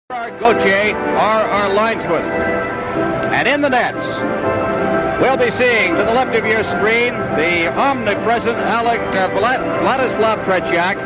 Gauthier are our linesmen. And in the nets, we'll be seeing to the left of your screen the omnipresent Vladislav Tretiak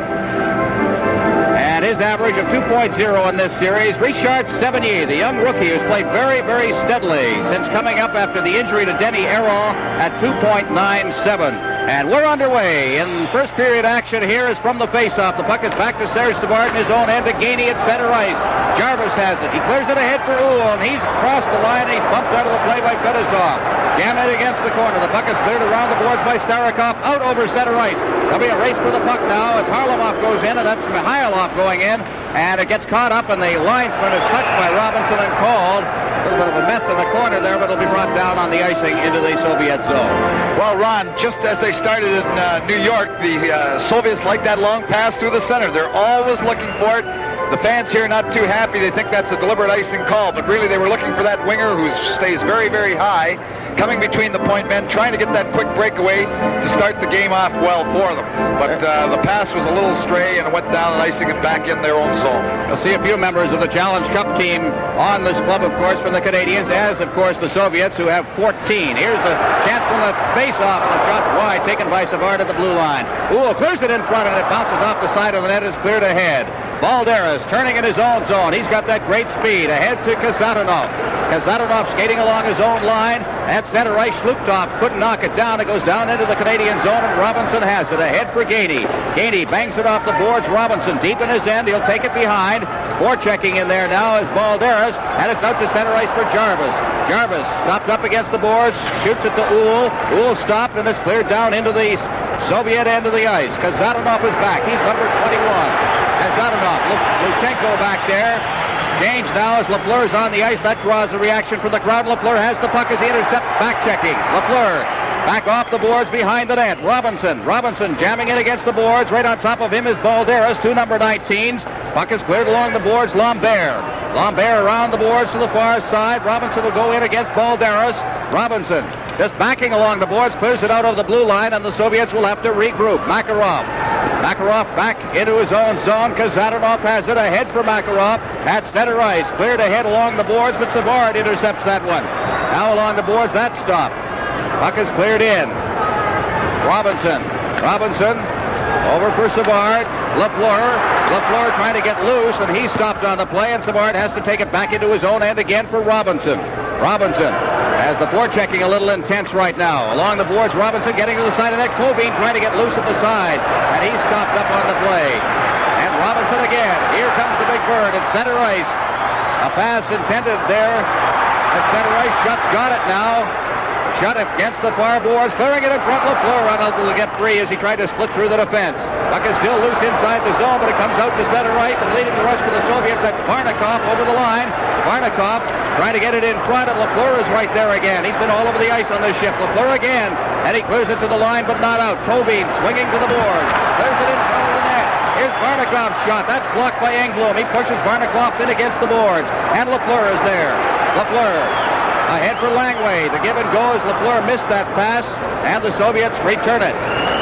and his average of 2.0 in this series. Richard Sevigny, the young rookie who's played very, very steadily since coming up after the injury to Denis Héron at 2.97. And we're underway in first period action. Here is from the faceoff. The puck is back to Serge Savard in his own end to Gainey at center ice. Jarvis has it. He clears it ahead for Uhl, and he's crossed the line. He's bumped out of the play by Fedosov. Jammed it against the corner. The puck is cleared around the boards by Starikov out over center ice. There'll be a race for the puck now as Harlamov goes in, and that's Mikhailov going in. And it gets caught up, and the linesman is touched by Robinson and called. A little bit of a mess in the corner there, but it'll be brought down on the icing into the Soviet zone. Well, Ron, just as they started in New York, the Soviets like that long pass through the center. They're always looking for it. The fans here not too happy. They think that's a deliberate icing call, but really they were looking for that winger who stays very, very high, coming between the point men, trying to get that quick breakaway to start the game off well for them. But the pass was a little stray and went down and icing it back in their own zone. You'll see a few members of the Challenge Cup team on this club, of course, from the Canadiens, as, of course, the Soviets, who have 14. Here's a chance from the face-off, and the shot's wide, taken by Savard at the blue line. Uhl clears it in front, and it bounces off the side of the net. It's cleared ahead. Balderas turning in his own zone. He's got that great speed. Ahead to Kazatonov. Kazatonov skating along his own line. At center ice, Shluptov couldn't knock it down. It goes down into the Canadian zone, and Robinson has it. Ahead for Gainey. Gainey bangs it off the boards. Robinson deep in his end. He'll take it behind. Forechecking in there now is Balderas, and it's out to center ice for Jarvis. Jarvis stopped up against the boards, shoots it to Uhl. Uhl stopped, and it's cleared down into the Soviet end of the ice. Kazatonov is back. He's number 21. Kazatonov, Luchenko back there. Change now as Lafleur's on the ice. That draws a reaction from the crowd. Lafleur has the puck as he intercepts, back-checking. Lafleur back off the boards behind the net. Robinson jamming it against the boards. Right on top of him is Balderas, two number 19s. Puck is cleared along the boards. Lambert around the boards to the far side. Robinson will go in against Balderas. Robinson just backing along the boards, clears it out of the blue line, and the Soviets will have to regroup. Makarov back into his own zone. Kazatonov has it ahead for Makarov at center ice. Cleared ahead along the boards, but Savard intercepts that one. Now along the boards, that's stopped. Puck is cleared in. Robinson over for Savard. Lafleur trying to get loose, and he's stopped on the play, and Savard has to take it back into his own end again for Robinson. Robinson has the forechecking a little intense right now. Along the boards, Robinson getting to the side of that. Cobean trying to get loose at the side, and he's stopped up on the play. And Robinson again. Here comes the big bird at center ice. A pass intended there at center ice. Shutt's got it now. Shutt against the far boards, clearing it in front. Lafleur unable to get free as he tried to split through the defense. Puck is still loose inside the zone, but it comes out to center ice, and leading the rush for the Soviets, that's Varnikov over the line. Varnikov trying to get it in front, and Lafleur is right there again. He's been all over the ice on this shift. Lafleur again, and he clears it to the line, but not out. Cobean swinging to the boards, clears it in front of the net. Here's Varnikov's shot. That's blocked by Engblom. He pushes Varnikov in against the boards, and Lafleur is there. Lafleur ahead for Langway. The give and go as Lafleur missed that pass, and the Soviets return it.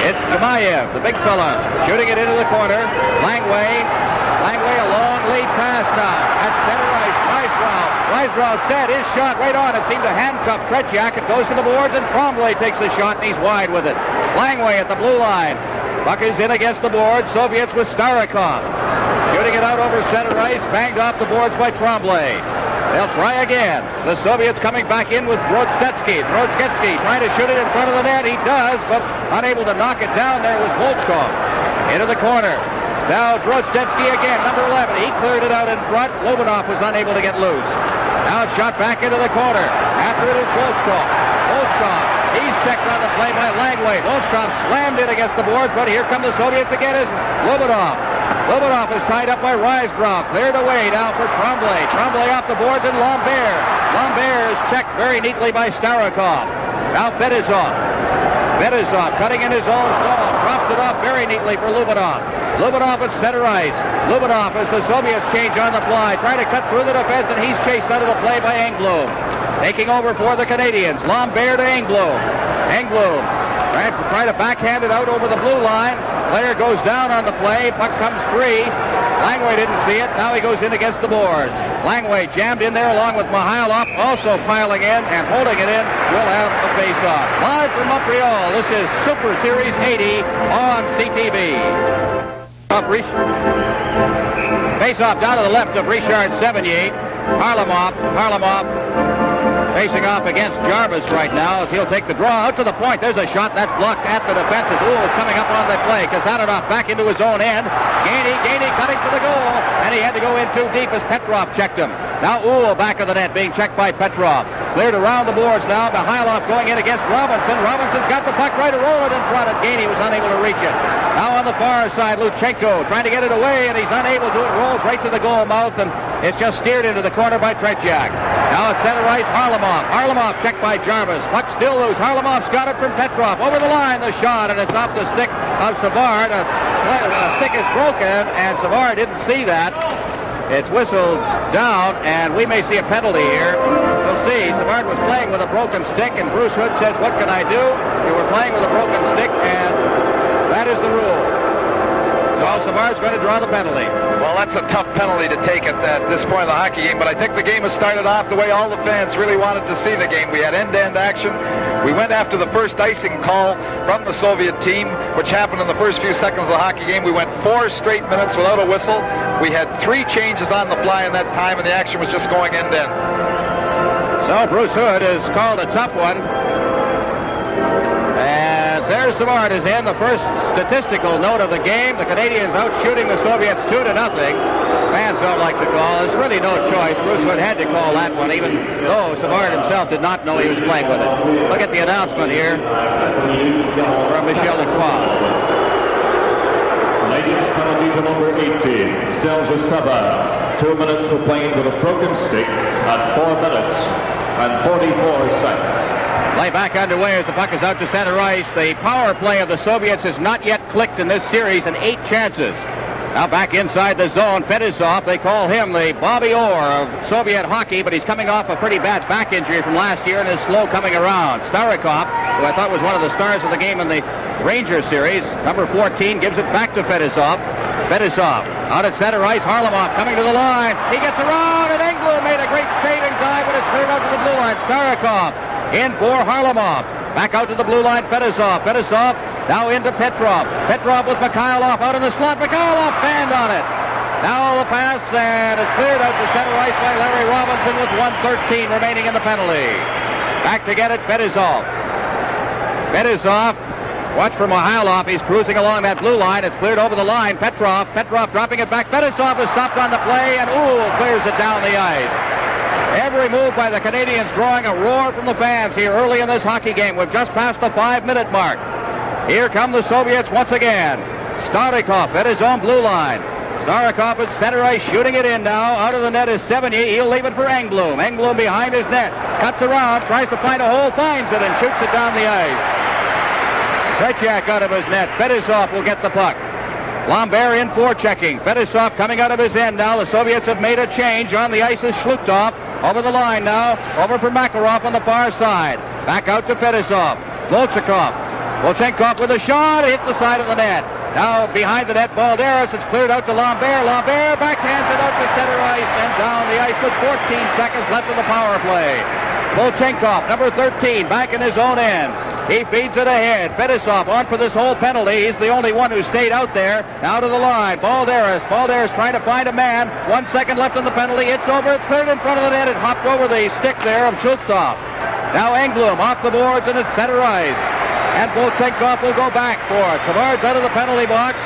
It's Gamayev, the big fella, shooting it into the corner. Langway, a long lead pass now at center ice. Weisbrau set his shot right on. It seemed to handcuff Tretiak. It goes to the boards, and Tremblay takes the shot, and he's wide with it. Langway at the blue line. Puck is in against the boards. Soviets with Starikov. Shooting it out over center ice, banged off the boards by Tremblay. They'll try again. The Soviets coming back in with Brodsky trying to shoot it in front of the net. He does, but unable to knock it down. There was Volchkov into the corner. Now Brodsky again, number 11. He cleared it out in front. Lobanov was unable to get loose. Now it's shot back into the corner. After it is Volchkov. He's checked on the play by Langway. Volchkov slammed it against the boards, but here come the Soviets again as Lobanov. Lobanov is tied up by Weisbrau. Cleared away now for Tremblay. Tremblay off the boards, and Lambert. Lambert is checked very neatly by Starikov. Now Fedosov cutting in his own zone. Drops it off very neatly for Lubinov. Lubinov at center ice. Lubinov as the Soviets change on the fly. Trying to cut through the defense, and he's chased out of the play by Engblom. Taking over for the Canadiens. Lambert to Engblom. Trying to backhand it out over the blue line. Player goes down on the play. Puck comes free. Langway didn't see it. Now he goes in against the boards. Langway jammed in there along with Mihailov, also piling in and holding it in. We'll have a face-off. Live from Montreal, this is Super Series 80 on CTV. Face-off down to the left of Richard Sevigny. Harlamov facing off against Jarvis right now as he'll take the draw out to the point. There's a shot that's blocked at the defense as Uhl is coming up on the play. Kazanov back into his own end. Gainey cutting for the goal, and he had to go in too deep as Petrov checked him. Now Uhl back of the net being checked by Petrov. Cleared around the boards now. Mihailov going in against Robinson. Robinson's got the puck right to roll it in front, and Gainey was unable to reach it. Now on the far side, Luchenko trying to get it away, and he's unable to. It rolls right to the goal mouth, and it's just steered into the corner by Tretiak. Now at center ice, Harlamov checked by Jarvis. Puck still loose. Harlamov's got it from Petrov. Over the line, the shot, and it's off the stick of Savard. A stick is broken, and Savard didn't see that. It's whistled down, and we may see a penalty here. We'll see. Savard was playing with a broken stick, and Bruce Hood says, what can I do? You were playing with a broken stick, and that is the rule. So Savard's going to draw the penalty. Well, that's a tough penalty to take at this point of the hockey game, but I think the game has started off the way all the fans really wanted to see the game. We had end-to-end action. We went after the first icing call from the Soviet team, which happened in the first few seconds of the hockey game. We went 4 straight minutes without a whistle. We had 3 changes on the fly in that time, and the action was just going end-to-end. So Bruce Hood has called a tough one. As there's Savard is in, the first statistical note of the game. The Canadiens out shooting the Soviets 2-0. Fans don't like the call. There's really no choice. Bruce Hood had to call that one, even though Savard himself did not know he was playing with it. Look at the announcement here from Michel Lacroix. Canadiens penalty to number 18, Serge Savard. 2 minutes for playing with a broken stick at 4 minutes and 44 seconds. Play back underway as the puck is out to center ice. The power play of the Soviets has not yet clicked in this series in 8 chances. Now back inside the zone, Fetisov. They call him the Bobby Orr of Soviet hockey, but he's coming off a pretty bad back injury from last year and is slow coming around. Starikov, who I thought was one of the stars of the game in the Rangers series, number 14, gives it back to Fetisov. Fetisov out at center ice. Harlamov coming to the line. He gets around, and Englund made a great saving dive, but it's cleared out to the blue line. Starikov in for Harlamov. Back out to the blue line, Fetisov. Fetisov now into Petrov. Petrov with Mikhailov out in the slot. Mikhailov banned on it. Now the pass, and it's cleared out to center ice by Larry Robinson with 1:13 remaining in the penalty. Back to get it, Fetisov. Fetisov, watch for Mihailov. He's cruising along that blue line. It's cleared over the line. Petrov dropping it back. Fetisov is stopped on the play, and Uhl clears it down the ice. Every move by the Canadiens drawing a roar from the fans here early in this hockey game. We've just passed the 5-minute mark. Here come the Soviets once again. Starikov at his own blue line. Starikov at center ice shooting it in now. Out of the net is Sevigny. He'll leave it for Englund. Englund behind his net. Cuts around, tries to find a hole, finds it, and shoots it down the ice. Tretiak out of his net. Fetisov will get the puck. Lambert in forechecking. Fetisov coming out of his end now. The Soviets have made a change. On the ice is Shlutov. Over the line now. Over for Makarov on the far side. Back out to Fetisov. Volchenkov with a shot. Hit the side of the net. Now behind the net, Balderas. It's cleared out to Lambert. Lambert backhands it out to center ice and down the ice with 14 seconds left of the power play. Volchenkov, number 13, back in his own end. He feeds it ahead. Fetisov on for this whole penalty. He's the only one who stayed out there. Now to the line. Balderas trying to find a man. 1 second left on the penalty. It's over. It's cleared in front of the net. It hopped over the stick there of Shlutov. Now Englund off the boards and it's center ice. And Volchenkov will go back for it. Savard's out of the penalty box.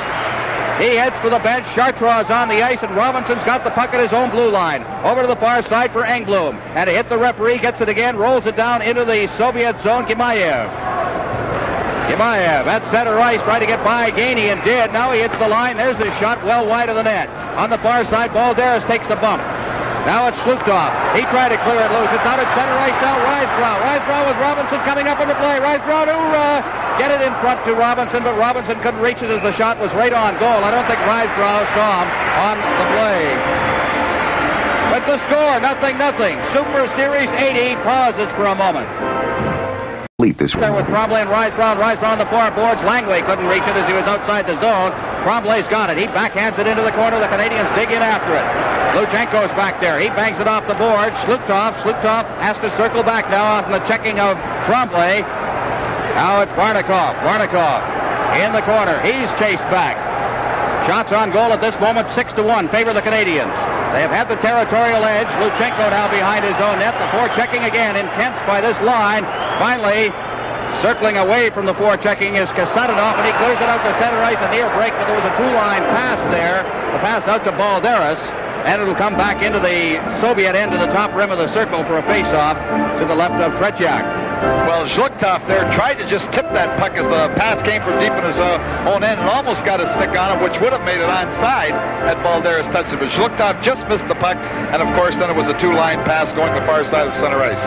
He heads for the bench. Chartrand's on the ice, and Robinson's got the puck at his own blue line. Over to the far side for Englund. And he hit the referee, gets it again, rolls it down into the Soviet zone. Gimayev at center ice, trying to get by Gainey, and did. Now he hits the line. There's his shot well wide of the net. On the far side, Balderas takes the bump. Now it's Shlutov. He tried to clear it loose. It's out at center ice now. Risebrow with Robinson coming up in the play. Risebrow to get it in front to Robinson, but Robinson couldn't reach it as the shot was right on goal. I don't think Risebrow saw him on the play. But the score, 0-0. Super Series 80 pauses for a moment. This there with Trombley and Risebrow on the far boards. Langway couldn't reach it as he was outside the zone. Tremblay's got it. He backhands it into the corner. The Canadiens dig in after it. Luchenko's back there. He bangs it off the board. Slutov has to circle back now off the checking of Tremblay. Now it's Varnikov. Varnikov in the corner. He's chased back. Shots on goal at this moment, 6-1, favor the Canadiens. They have had the territorial edge. Luchenko now behind his own net. The forechecking again, intense by this line. Finally, circling away from the forechecking is Kasatonov, and he clears it out to center ice, a near break, but there was a two-line pass there. The pass out to Balderas, and it'll come back into the Soviet end to the top rim of the circle for a face-off to the left of Tretiak. Well, Zhlukov there tried to just tip that puck as the pass came from deep in his own end and almost got a stick on it, which would have made it onside had Balderas touched it. But Zhlukov just missed the puck, and of course then it was a two-line pass going the far side of center ice.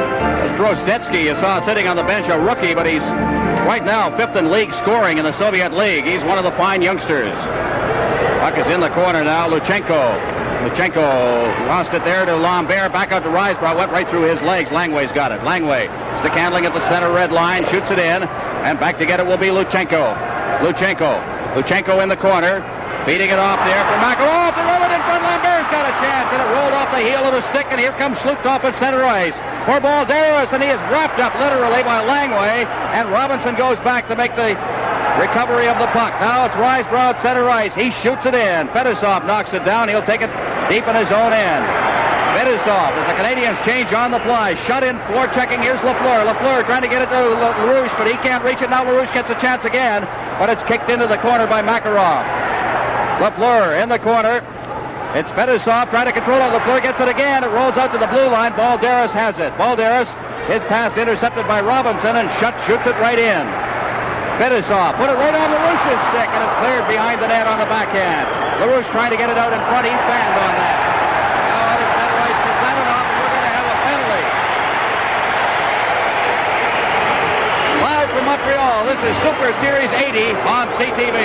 Drozdetsky, you saw sitting on the bench, a rookie, but he's right now fifth in league scoring in the Soviet League. He's one of the fine youngsters. Puck is in the corner now. Luchenko lost it there to Lambert. Back out to Risebrough. Went right through his legs. Langway's got it. Langway stick handling at the center red line. Shoots it in. And back to get it will be Luchenko. Luchenko in the corner. Beating it off there for Makarov. To roll it in front. Lambert's got a chance. And it rolled off the heel of a stick. And here comes Slutov at center ice for Balderas. And he is wrapped up literally by Langway. And Robinson goes back to make the recovery of the puck. Now it's Risebrough at center ice. He shoots it in. Fedosov knocks it down. He'll take it deep in his own end. Fedosov, as the Canadiens change on the fly. Shut in, floor checking. Here's Lafleur. Lafleur trying to get it to LaRouche, but he can't reach it. Now LaRouche gets a chance again, but it's kicked into the corner by Makarov. Lafleur in the corner. It's Fedosov trying to control it. Lafleur gets it again. It rolls out to the blue line. Balderas has it. Balderas, his pass intercepted by Robinson, and shoots it right in. Fedosov put it right on LaRouche's stick, and it's cleared behind the net on the backhand. LaRouche trying to get it out in front. He fanned on that. Now out at center ice for Kasatonov, and we're going to have a penalty. Live from Montreal, this is Superseries 80 on CTV.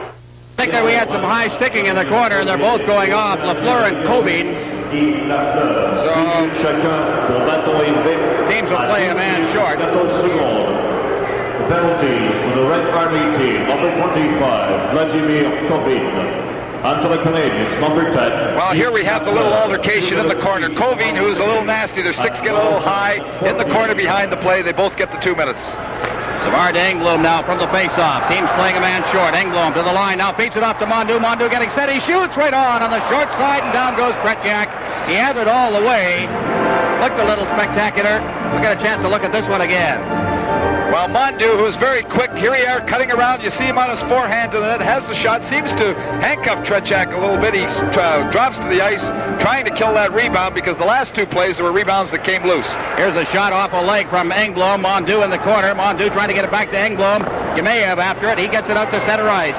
I think that we had some high sticking in the corner, and they're both going off, Lafleur and Cobine. So teams will play a man short. The penalties for the Red Army team, number 25, Vladimir Kovin. And to the Canadiens, number 10. Well, here we have the little altercation in the corner. Kovin, who's a little nasty. Their sticks get a little high. In the corner behind the play. They both get the 2 minutes. Savard to Engblom now from the face-off. Team's playing a man short. Engblom to the line. Now feeds it off to Mondu. Mondu getting set. He shoots right on the short side, and down goes Tretiak. He had it all the way. Looked a little spectacular. We'll get a chance to look at this one again. Well, Mondu, who's very quick, here he are cutting around. You see him on his forehand to the net, has the shot, seems to handcuff Tretiak a little bit. He drops to the ice, trying to kill that rebound, because the last two plays there were rebounds that came loose. Here's a shot off a leg from Engblom. Mondu in the corner. Mondu trying to get it back to Engblom. Yemeyev after it. He gets it out to center ice.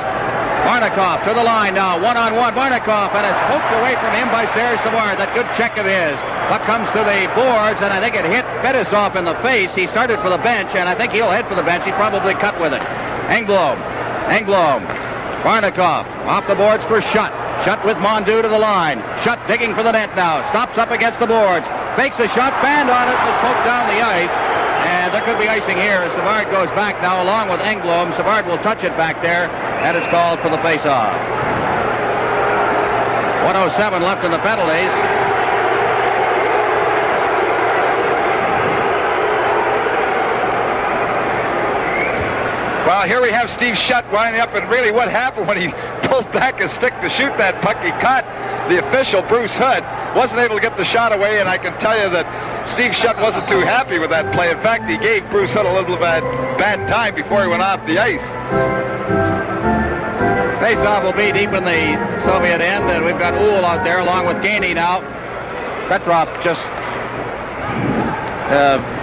Varnikov to the line now, one-on-one Varnikov, and it's poked away from him by Serge Savard. That good check of his. Puck comes to the boards, and I think it hit Fedosov in the face. He started for the bench, and I think he'll head for the bench. He probably cut with it. Engblom. Varnikov off the boards for Shutt. Shutt with Mondu to the line. Shutt digging for the net now. Stops up against the boards. Fakes a shot, banned on it, was poked down the ice. And there could be icing here as Savard goes back now along with Engblom. Savard will touch it back there, and it's called for the face-off. 1:07 left in the penalties. Well, here we have Steve Shutt winding up, and really what happened when he pulled back his stick to shoot that puck, he caught the official, Bruce Hood, wasn't able to get the shot away, and I can tell you that Steve Shutt wasn't too happy with that play. In fact, he gave Bruce Hood a little bad time before he went off the ice. Face-off will be deep in the Soviet end, and we've got Uhl out there along with Gainey now. Petrov just...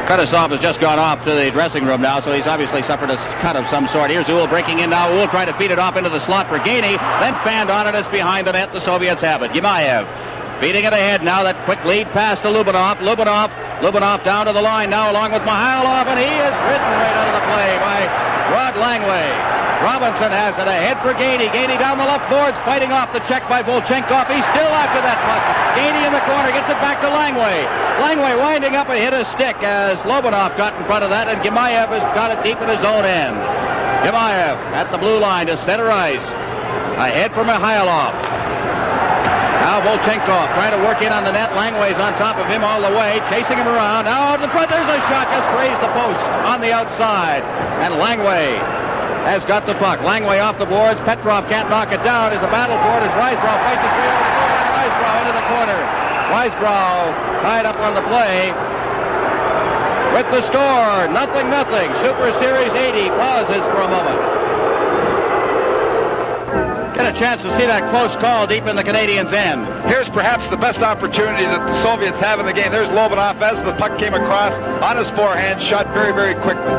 Fedosov has just gone off to the dressing room now, so he's obviously suffered a cut of some sort. Here's Uhl breaking in now. Uhl trying to feed it off into the slot for Gainey, then fanned on it. It's behind the net. The Soviets have it. Yemeyev feeding it ahead now. That quick lead pass to Lubinov. Lubinov down to the line now along with Mihailov, and he is ridden right out of the play by Rod Langway. Robinson has it ahead for Gainey. Gainey down the left boards, fighting off the check by Volchenkov. He's still after that puck. Gainey in the corner, gets it back to Langway. Langway winding up and hit a stick as Lobunov got in front of that, and Yemeyev has got it deep in his own end. Yamaev at the blue line to center ice. Ahead for Mikhailov. Now Volchenkov trying to work in on the net. Langway's on top of him all the way, chasing him around. Now out to the front, there's a shot, just grazed the post on the outside. And Langway has got the puck. Langway off the boards. Petrov can't knock it down. There's a battle for it as Weisbrau fights his way over the goal line. Weisbrau into the corner. Weisbrau tied up on the play. With the score, 0-0. Super Series 80 pauses for a moment. Get a chance to see that close call deep in the Canadiens' end. Here's perhaps the best opportunity that the Soviets have in the game. There's Lobanov as the puck came across on his forehand, shot very, very quickly.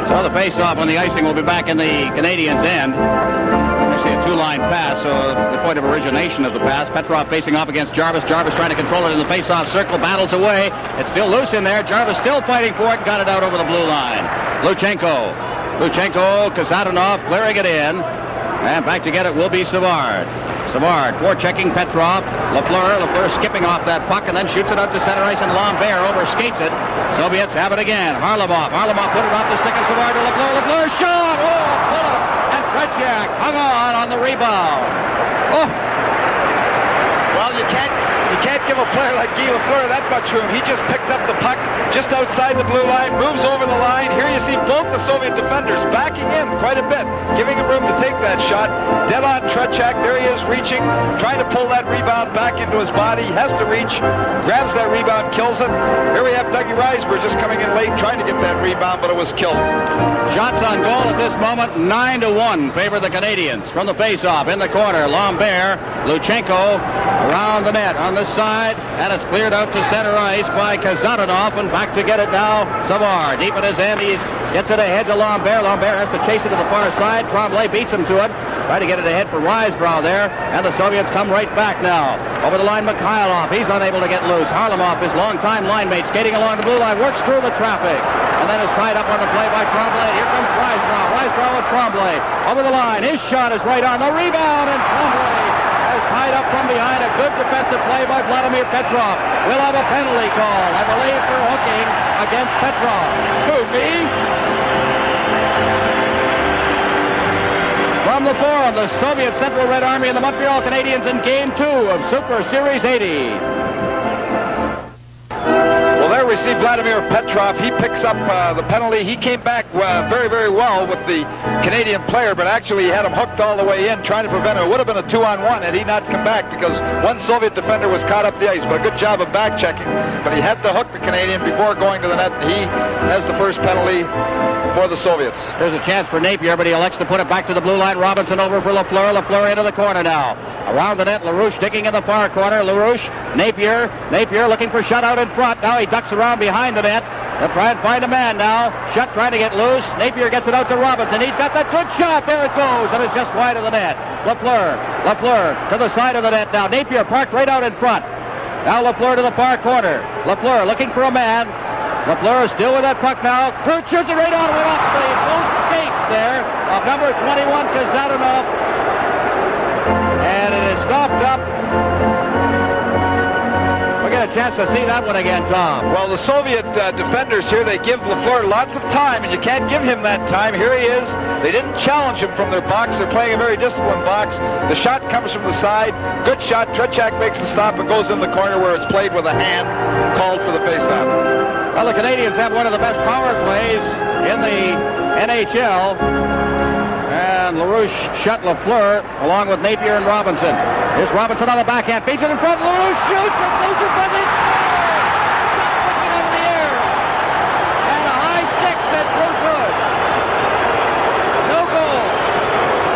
So the face-off on the icing will be back in the Canadiens' end. Actually a two-line pass, so the point of origination of the pass. Petrov facing off against Jarvis. Jarvis trying to control it in the face-off circle, battles away. It's still loose in there. Jarvis still fighting for it and got it out over the blue line. Luchenko, Kazadanov clearing it in. And back to get it will be Savard. Savard forechecking Petrov. Lafleur skipping off that puck and then shoots it out to center ice, and Lambert overskates it. Soviets have it again. Harlamov put it off the stick of Savard to Lafleur shot! Oh, pull it! And Tretiak hung on the rebound. Oh! Well, you can't give a player like Guy Lafleur that much room. He just picked up the puck just outside the blue line, moves over the line. Here you see both the Soviet defenders backing in quite a bit, giving him room to take that shot. Dead on Tretiak. There he is reaching, trying to pull that rebound back into his body. He has to reach, grabs that rebound, kills it. Here we have Dougie Reisberg just coming in late, trying to get that rebound, but it was killed. Shots on goal at this moment, 9-1 favor the Canadiens. From the face-off in the corner, Lambert, Luchenko around the net on the side, and it's cleared out to center ice by Kazadanov, and back to get it now, Savard. Deep in his end, he gets it ahead to Lambert. Lambert has to chase it to the far side. Tremblay beats him to it. Try to get it ahead for Weisbrau there, and the Soviets come right back now. Over the line, Mikhailov. He's unable to get loose. Harlamov, his longtime line mate, skating along the blue line, works through the traffic, and then is tied up on the play by Tremblay. Here comes Weisbrau. Weisbrau with Tremblay. Over the line. His shot is right on the rebound, and Tremblay is tied up from behind. A good defensive play by Vladimir Petrov. We'll have a penalty call, I believe, for hooking against Petrov. Who, me? From the forum, the Soviet Central Red Army and the Montreal Canadiens in Game 2 of Super Series 80. Well, there we see Vladimir Petrov. He picks up the penalty. He came back very, very well with the Canadian player, but actually he had him hooked all the way in, trying to prevent it. It would have been a 2-on-1 had he not come back, because one Soviet defender was caught up the ice. But a good job of back checking. But he had to hook the Canadian before going to the net, and he has the first penalty for the Soviets. There's a chance for Napier, but he elects to put it back to the blue line. Robinson over for Lafleur. Lafleur into the corner now. Around the net, LaRouche digging in the far corner. LaRouche, Napier looking for shutout in front. Now he ducks around behind the net. They'll try and find a man now. Shutt trying to get loose. Napier gets it out to Robinson. He's got that good shot. There it goes, and it's just wide of the net. Lafleur to the side of the net now. Napier parked right out in front. Now Lafleur to the far corner. Lafleur looking for a man. Lafleur is still with that puck now. Kurt shoots it right on. Went off the both skates there of number 21, Kazadanov. And it is stopped up. We'll get a chance to see that one again, Tom. Well, the Soviet defenders here, they give Lafleur lots of time, and you can't give him that time. Here he is. They didn't challenge him from their box. They're playing a very disciplined box. The shot comes from the side. Good shot. Tretiak makes the stop and goes in the corner where it's played with a hand, called for the faceoff. Well, the Canadiens have one of the best power plays in the NHL. And LaRouche shut Lafleur along with Napier and Robinson. Here's Robinson on the backhand. Feeds it in front. LaRouche shoots it. Loses it. Over the air. And a high stick sent through good. No goal.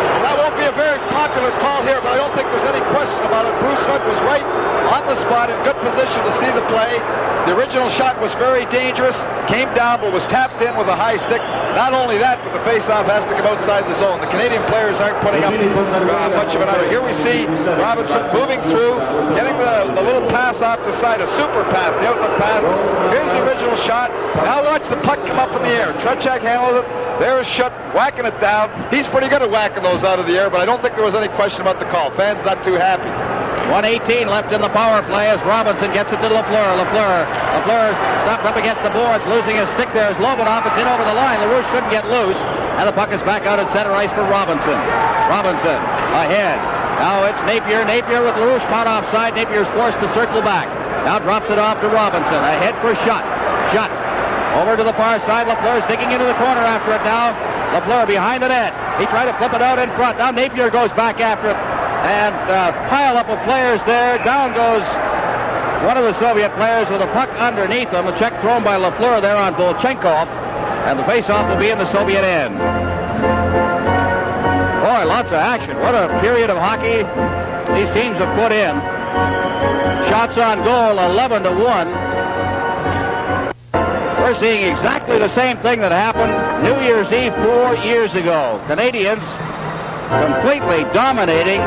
Well, that won't be a very popular call here, but I don't think there's any question about it. Bruce Hunt was right on the spot, in good position to see the play. The original shot was very dangerous, came down, but was tapped in with a high stick. Not only that, but the faceoff has to come outside the zone. The Canadian players aren't putting up much of an effort. Here we see Robinson moving through, getting the little pass off the side, a super pass, the outlet pass. Here's the original shot. Now watch the puck come up in the air. Tretiak handles it. There's Schutt whacking it down. He's pretty good at whacking those out of the air, but I don't think there was any question about the call. Fans not too happy. 1:18 left in the power play as Robinson gets it to Lafleur. Lafleur stopped up against the boards, losing his stick there as Lobanov. It's in over the line. LaRouche couldn't get loose. And the puck is back out at center ice for Robinson. Robinson ahead. Now it's Napier. Napier with LaRouche caught offside. Napier's forced to circle back. Now drops it off to Robinson. Ahead for Schutt. Schutt over to the far side. Lafleur's digging into the corner after it now. Lafleur behind the net. He tried to flip it out in front. Now Napier goes back after it. And pile up of players there. Down goes one of the Soviet players with a puck underneath him. A check thrown by Lafleur there on Volchenkov. And the faceoff will be in the Soviet end. Boy, lots of action. What a period of hockey these teams have put in. Shots on goal, 11-1. We're seeing exactly the same thing that happened New Year's Eve 4 years ago. Canadiens completely dominating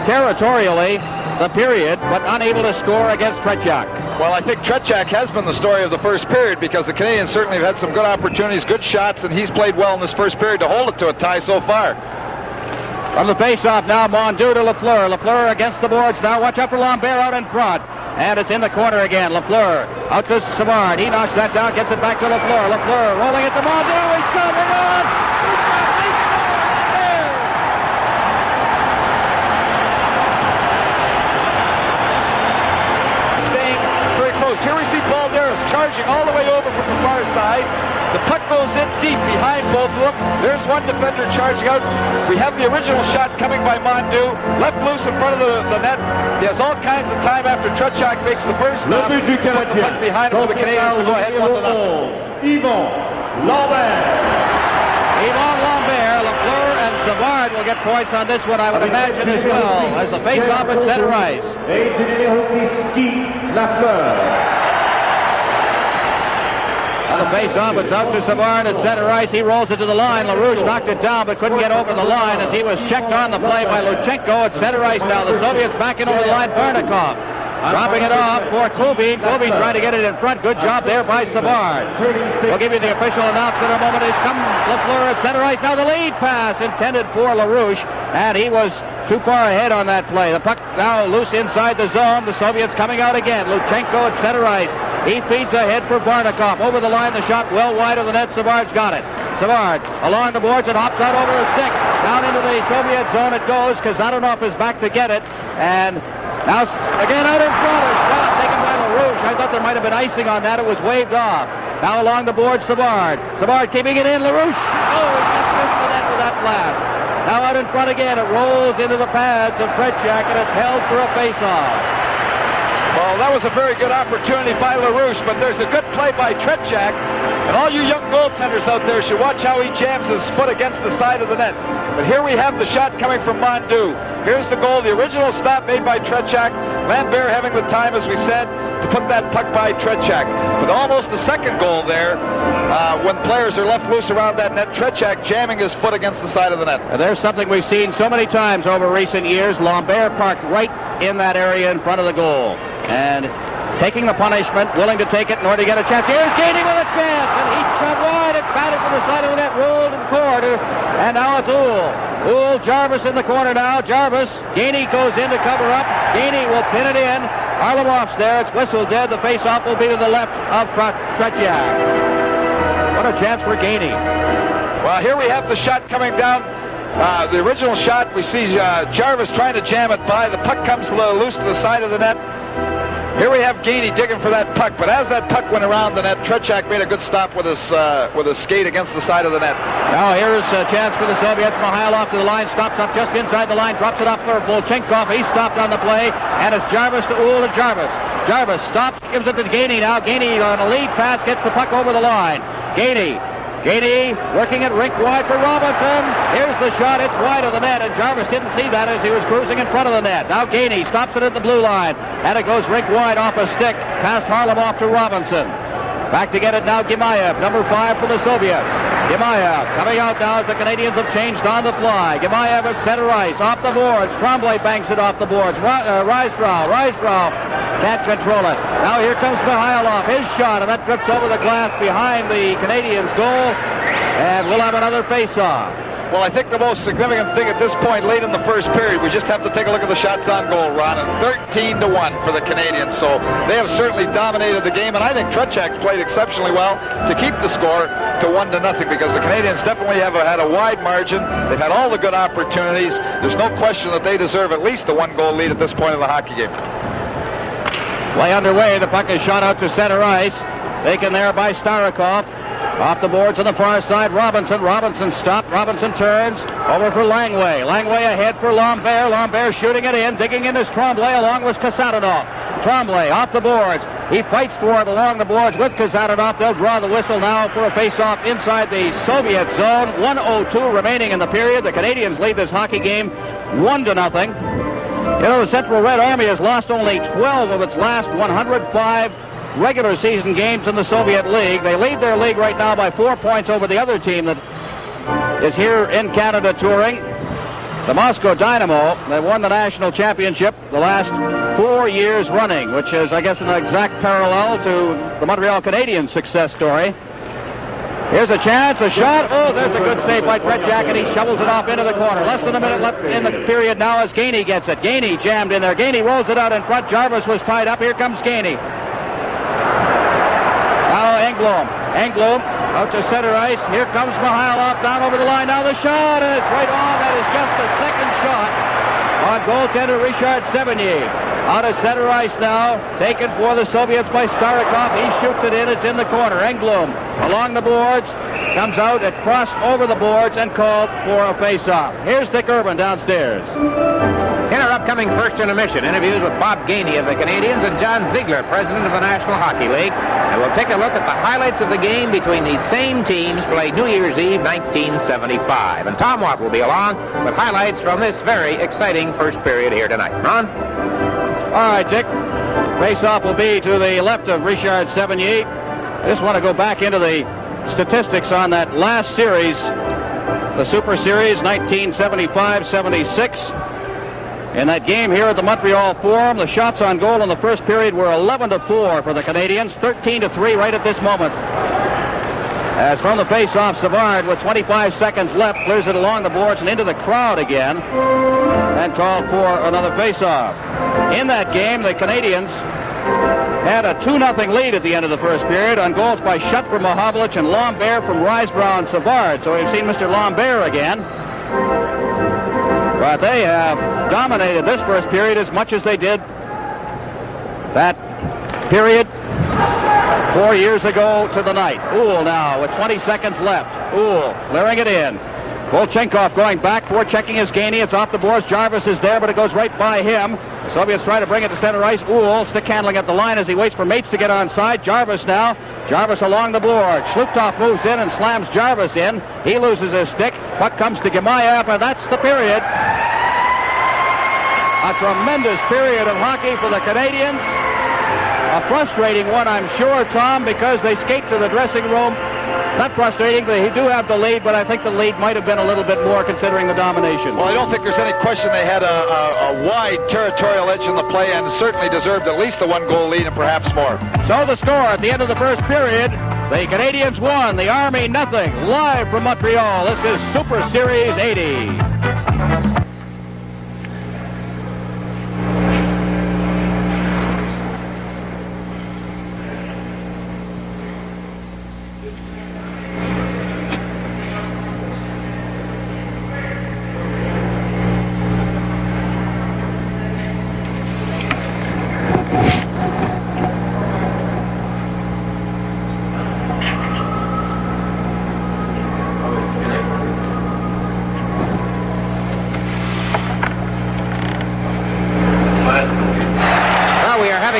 territorially the period, but unable to score against Tretiak. Well, I think Tretiak has been the story of the first period because the Canadiens certainly have had some good opportunities, good shots, and he's played well in this first period to hold it to a tie so far. From the face-off now, Mondeau to Lafleur. Lafleur against the boards now. Watch out for Lambert out in front. And it's in the corner again. Lafleur out to Savard. He knocks that down, gets it back to Lafleur. Lafleur rolling it to Mondeau. He's shot it on. Staying very close. Here we see Balderas charging all the way over from the far side. The puck goes in deep behind both of them. There's one defender charging out. We have the original shot coming by Mondeau. Left loose in front of the net. He has all kinds of time after Tretiak makes the first stop. Le but du Put the puck behind him for the Canadiens to go ahead 1-0. Yvon Lambert. Yvon Lambert, Lafleur, and Savard will get points on this one, I would imagine, as well, as the face-off at center ice. Et du numéro 10, Guy Lafleur. On the face-off, it's out to Savard at center ice. He rolls it to the line. LaRouche knocked it down, but couldn't get over the line as he was checked on the play by Luchenko at center ice now. The Soviets backing over the line. Barnikov dropping it off for Klubi. Klubi trying to get it in front. Good job there by Savard. We'll give you the official announcement in a moment. It's come Lafleur at center ice. Now the lead pass intended for LaRouche, and he was too far ahead on that play. The puck now loose inside the zone. The Soviets coming out again. Luchenko at center ice. He feeds ahead for Barnikov. Over the line, the shot well wide of the net. Savard's got it. Savard along the boards and hops out over the stick. Down into the Soviet zone it goes. Kazanov is back to get it. And now again out in front. A shot taken by LaRouche. I thought there might have been icing on that. It was waved off. Now along the board, Savard. Savard keeping it in. LaRouche. Oh, he just missed the net with that blast. Now out in front again. It rolls into the pads of Tretiak and it's held for a face-off. Well, that was a very good opportunity by LaRouche, but there's a good play by Tretiak. And all you young goaltenders out there should watch how he jams his foot against the side of the net. But here we have the shot coming from Mondeau. Here's the goal, the original stop made by Tretiak. Lambert having the time, as we said, to put that puck by Tretiak. With almost the second goal there, when players are left loose around that net, Tretiak jamming his foot against the side of the net. And there's something we've seen so many times over recent years. Lambert parked right in that area in front of the goal. And taking the punishment, willing to take it in order to get a chance. Here's Gainey with a chance, and he shot wide. It's batted to the side of the net, rolled in the corner, and now it's Uhl. Jarvis in the corner now. Jarvis. Gainey goes in to cover up. Gainey will pin it in. Harlamov's there. It's whistled dead. The face-off will be to the left of Tretiak. What a chance for Gainey. Well, here we have the shot coming down. The original shot, we see Jarvis trying to jam it by. The puck comes loose to the side of the net. Here we have Gainey digging for that puck, but as that puck went around the net, Tretiak made a good stop with his skate against the side of the net. Now here's a chance for the Soviets. Mihailov to the line, stops up just inside the line, drops it up for Volchenkov. He stopped on the play, and it's Jarvis to Uhl to Jarvis. Jarvis stops, gives it to Gainey now. Gainey on a lead pass, gets the puck over the line. Gainey working it rink wide for Robinson. Here's the shot. It's wide of the net, and Jarvis didn't see that as he was cruising in front of the net. Now Gainey stops it at the blue line, and it goes rink wide off a stick past Harlamov to Robinson. Back to get it now, Gimayev, number 5 for the Soviets. Gimayev coming out now as the Canadiens have changed on the fly. Gimayev at center ice, off the boards. Tremblay banks it off the boards. Risebrow can't control it. Now here comes Mihailov, his shot, and that drifts over the glass behind the Canadiens' goal, and we'll have another face-off. Well, I think the most significant thing at this point, late in the first period, we just have to take a look at the shots on goal, Ron, and 13-1 for the Canadiens. So they have certainly dominated the game, and I think Tretiak played exceptionally well to keep the score. to 1-0 because the Canadiens definitely have had a wide margin. They've had all the good opportunities. There's no question that they deserve at least a 1-goal lead at this point in the hockey game. Play underway. The puck is shot out to center ice. Taken there by Starikov. Off the boards on the far side, Robinson. Robinson stopped. Robinson turns over for Langway. Langway ahead for Lambert. Lambert shooting it in. Digging in is Tremblay along with Kasatonov. Tremblay off the boards. He fights for it along the boards with Kasatonov. They'll draw the whistle now for a face-off inside the Soviet zone. 1:02 remaining in the period. The Canadiens lead this hockey game 1-0. You know, the Central Red Army has lost only 12 of its last 105 regular season games in the Soviet League. They lead their league right now by 4 points over the other team that is here in Canada touring. The Moscow Dynamo, they won the national championship the last 4 years running, which is, I guess, an exact parallel to the Montreal Canadiens' success story. Here's a chance, a shot. Oh, there's a good save by Tretiak, and he shovels it off into the corner. Less than a minute left in the period now as Gainey gets it. Gainey jammed in there. Gainey rolls it out in front. Jarvis was tied up. Here comes Gainey. Now Engblom. Engblom out to center ice. Here comes Mihailov down over the line. Now the shot, and it's right on. That is just the second shot on goaltender Richard Sevigny. Out at center ice now, taken for the Soviets by Starikov. He shoots it in. It's in the corner. Engblom along the boards, comes out, it crossed over the boards and called for a face-off. Here's Dick Urban downstairs. In our upcoming first intermission, interviews with Bob Gainey of the Canadiens and John Ziegler, president of the National Hockey League. And we'll take a look at the highlights of the game between these same teams played New Year's Eve 1975. And Tom Watt will be along with highlights from this very exciting first period here tonight. Ron? All right, Dick. Face-off will be to the left of Richard Sevigny. I just want to go back into the statistics on that last series, the Superseries 1975-76. In that game here at the Montreal Forum, the shots on goal in the first period were 11-4 for the Canadiens, 13-3 right at this moment. As from the face-off, Savard, with 25 seconds left, clears it along the boards and into the crowd again and called for another face-off. In that game, the Canadiens had a 2-0 lead at the end of the first period on goals by Schutt from Mahovlich and Lambert from Risebrough and Savard. So we've seen Mr. Lambert again. But they have dominated this first period as much as they did that period 4 years ago to the night. Uhl now with 20 seconds left. Uhl clearing it in. Volchenkov going back, forechecking his Gainey. It's off the boards. Jarvis is there, but it goes right by him. The Soviets try to bring it to center ice. Uhl stick handling at the line as he waits for Mates to get on side. Jarvis now. Jarvis along the board. Shluptov moves in and slams Jarvis in. He loses his stick. Puck comes to Gemayev, and that's the period. A tremendous period of hockey for the Canadiens. A frustrating one, I'm sure, Tom, because they skate to the dressing room. Not frustrating, they do have the lead, but I think the lead might have been a little bit more considering the domination. Well, I don't think there's any question they had a wide territorial edge in the play and certainly deserved at least a 1-goal lead and perhaps more. So the score at the end of the first period, the Canadiens won, the Army nothing. Live from Montreal, this is Super Series 80.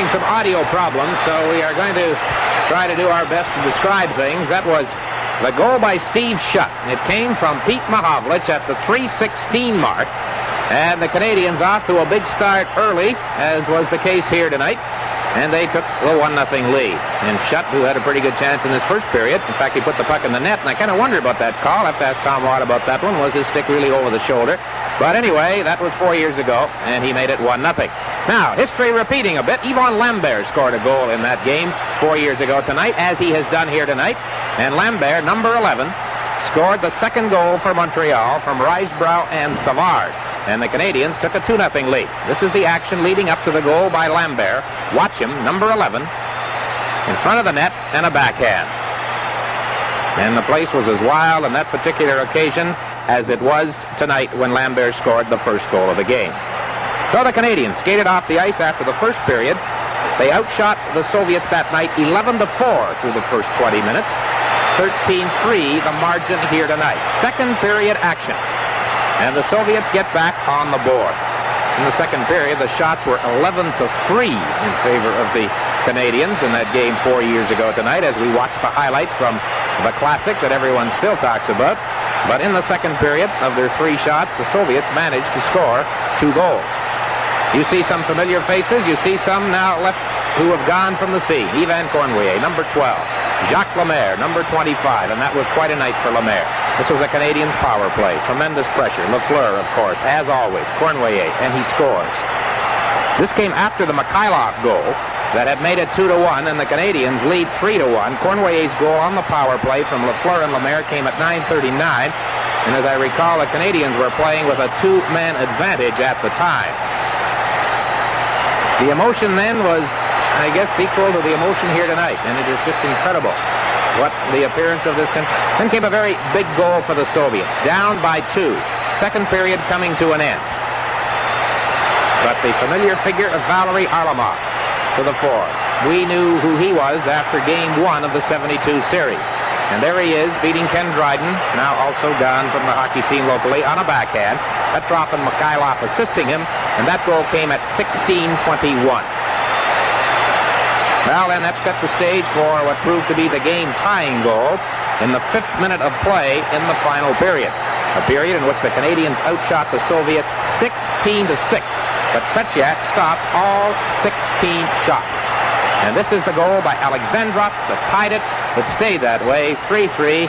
Some audio problems, so we are going to try to do our best to describe things. That was the goal by Steve Schutt. It came from Pete Mahovlich at the 3:16 mark, and the Canadiens off to a big start early, as was the case here tonight, and they took the 1-0 lead. And Schutt, who had a pretty good chance in this first period, in fact, he put the puck in the net, and I kind of wonder about that call. I have to ask Tom Watt about that one. Was his stick really over the shoulder? But anyway, that was 4 years ago, and he made it 1-0. Now, history repeating a bit. Yvon Lambert scored a goal in that game 4 years ago tonight, as he has done here tonight. And Lambert, number 11, scored the second goal for Montreal from Risebrough and Savard. And the Canadiens took a 2-0 lead. This is the action leading up to the goal by Lambert. Watch him, number 11, in front of the net and a backhand. And the place was as wild on that particular occasion as it was tonight when Lambert scored the first goal of the game. So the Canadiens skated off the ice after the first period. They outshot the Soviets that night 11-4 through the first 20 minutes. 13-3 the margin here tonight. Second period action. And the Soviets get back on the board. In the second period, the shots were 11-3 in favor of the Canadiens in that game 4 years ago tonight, as we watch the highlights from the classic that everyone still talks about. But in the second period, of their 3 shots, the Soviets managed to score 2 goals. You see some familiar faces. You see some now left who have gone from the scene. Yvan Cournoyer, number 12. Jacques Lemaire, number 25. And that was quite a night for Lemaire. This was a Canadiens power play. Tremendous pressure. Lafleur, of course, as always. Cournoyer, and he scores. This came after the Mikhailov goal that had made it 2-1, and the Canadiens lead 3-1. Cournoyer's goal on the power play from Lafleur and Lemaire came at 9:39. And as I recall, the Canadiens were playing with a 2-man advantage at the time. The emotion then was, I guess, equal to the emotion here tonight, and it is just incredible what the appearance of this. Then came a very big goal for the Soviets, down by 2. Second period coming to an end. But the familiar figure of Valery Arlamov to the fore. We knew who he was after game 1 of the 72 series. And there he is, beating Ken Dryden, now also gone from the hockey scene locally, on a backhand. Petrov and Mikhailov assisting him, and that goal came at 16:21. Well, then that set the stage for what proved to be the game-tying goal in the 5th minute of play in the final period. A period in which the Canadiens outshot the Soviets 16-6. But Tretiak stopped all 16 shots. And this is the goal by Alexandrov that tied it, that stayed that way, 3-3.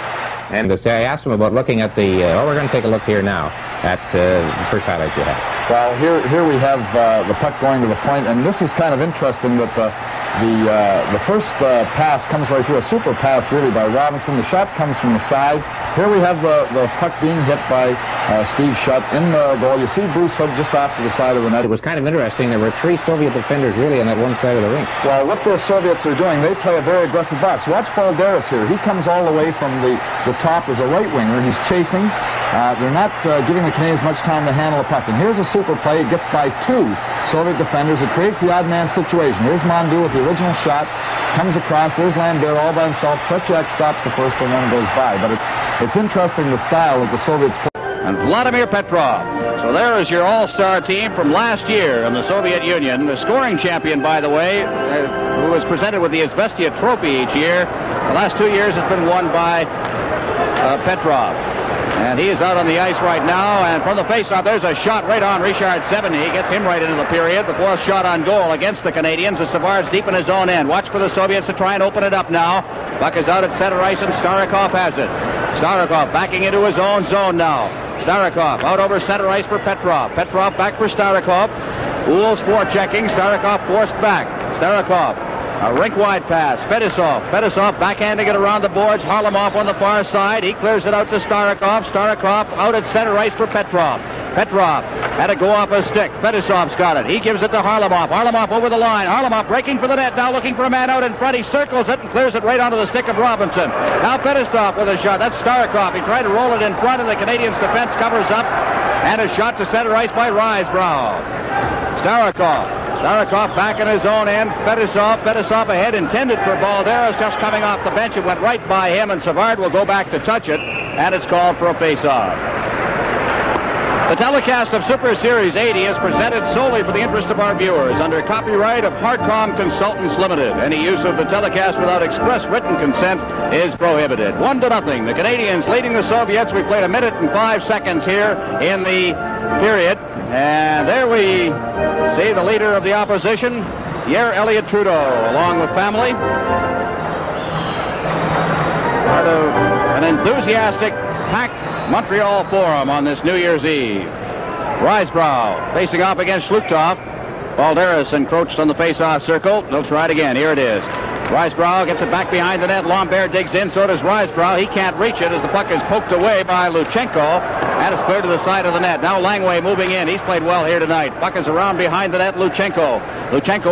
And I asked him about looking at the, we're going to take a look here now at the first highlights you had. Well, here we have the puck going to the point, and this is kind of interesting that the first pass comes right through, a super pass really by Robinson. The shot comes from the side. Here we have the puck being hit by Steve Shutt in the goal. You see Bruce Hood just off to the side of the net. It was kind of interesting. There were 3 Soviet defenders really on that one side of the rink. Well, what the Soviets are doing, they play a very aggressive box. Watch Balderas here. He comes all the way from the top as a right winger. He's chasing. They're not giving the Canadiens much time to handle the puck. And here's a super play. It gets by 2 Soviet defenders. It creates the odd man situation. Here's Mondu with the original shot. Comes across. There's Lambert all by himself. Tretiak stops the first one and then goes by. But it's interesting the style that the Soviets play. And Vladimir Petrov. So there is your all-star team from last year in the Soviet Union. The scoring champion, by the way, who was presented with the Izvestia Trophy each year. The last 2 years has been won by Petrov. And he is out on the ice right now, and from the faceoff, there's a shot right on Richard Sevigny. Gets him right into the period. The 4th shot on goal against the Canadiens as Savard's deep in his own end. Watch for the Soviets to try and open it up now. Puck is out at center ice, and Starikov has it. Starikov backing into his own zone now. Starikov out over center ice for Petrov. Petrov back for Starikov. Uhl's forechecking. Starikov forced back. Starikov. A rink-wide pass. Fedosov. Fedosov backhanding it around the boards. Harlamov on the far side. He clears it out to Starikov. Starikov out at center ice for Petrov. Petrov had to go off a stick. Fedosov's got it. He gives it to Harlamov. Harlamov over the line. Harlamov breaking for the net. Now looking for a man out in front. He circles it and clears it right onto the stick of Robinson. Now Fedosov with a shot. That's Starikov. He tried to roll it in front, and the Canadiens defense covers up. And a shot to center ice by Risebrough. Starikov. Starikov back in his own end. Fedosov ahead, intended for Balderas, just coming off the bench. It went right by him, and Savard will go back to touch it, and it's called for a face-off. The telecast of Super Series 80 is presented solely for the interest of our viewers under copyright of Harcom Consultants Limited. Any use of the telecast without express written consent is prohibited. 1-0. The Canadiens leading the Soviets. We played 1 minute and 5 seconds here in the period. And there we see the leader of the opposition, Pierre Elliott Trudeau, along with family. Part of an enthusiastic, packed Montreal forum on this New Year's Eve. Risebrough facing off against Shlutov. Balderas encroached on the face-off circle. They'll try it again. Here it is. Risebrough gets it back behind the net. Lambert digs in, so does Risebrough. He can't reach it as the puck is poked away by Luchenko. And it's cleared to the side of the net. Now Langway moving in. He's played well here tonight. Puck is around behind the net. Luchenko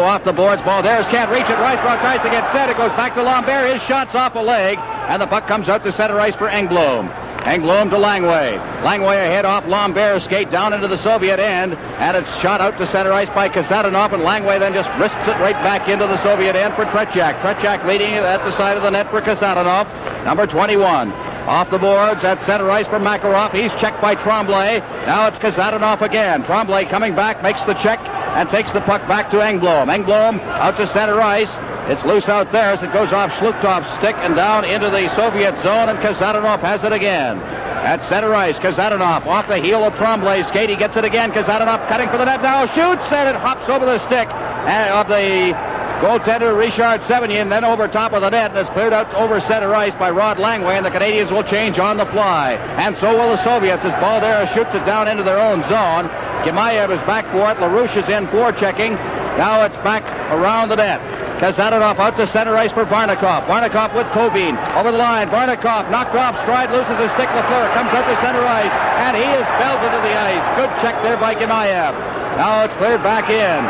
off the boards. Balderas can't reach it. Risebrough tries to get set. It goes back to Lambert. His shot's off a leg. and the puck comes out to center ice for Engblom. Engblom to Langway. Langway ahead off Lambert's skate down into the Soviet end, and it's shot out to center ice by Kazadanov, and Langway then just risks it right back into the Soviet end for Tretiak. Tretiak leading it at the side of the net for Kazadanov, number 21. Off the boards at center ice for Makarov. He's checked by Tremblay. Now it's Kazadanov again. Tremblay coming back, makes the check, and takes the puck back to Engblom. Engblom out to center ice. It's loose out there as it goes off Shluktov's stick and down into the Soviet zone, and Kazadanov has it again. At center ice, Kazadanov off the heel of Tremblay's skate. He gets it again. Kazadanov cutting for the net now. Shoots, and it hops over the stick of the goaltender Richard Sevigny, then over top of the net, and it's cleared out over center ice by Rod Langway, and the Canadiens will change on the fly. And so will the Soviets as Balderas shoots it down into their own zone. Gimayev is back for it. LaRouche is in for checking. Now it's back around the net. Kazadanov out to center ice for Barnikov. Barnikov with Kobin over the line. Barnikov knocked off stride, loses his stick. Lafleur comes out to center ice, and he is belted to the ice. Good check there by Gimayev. Now it's cleared back in.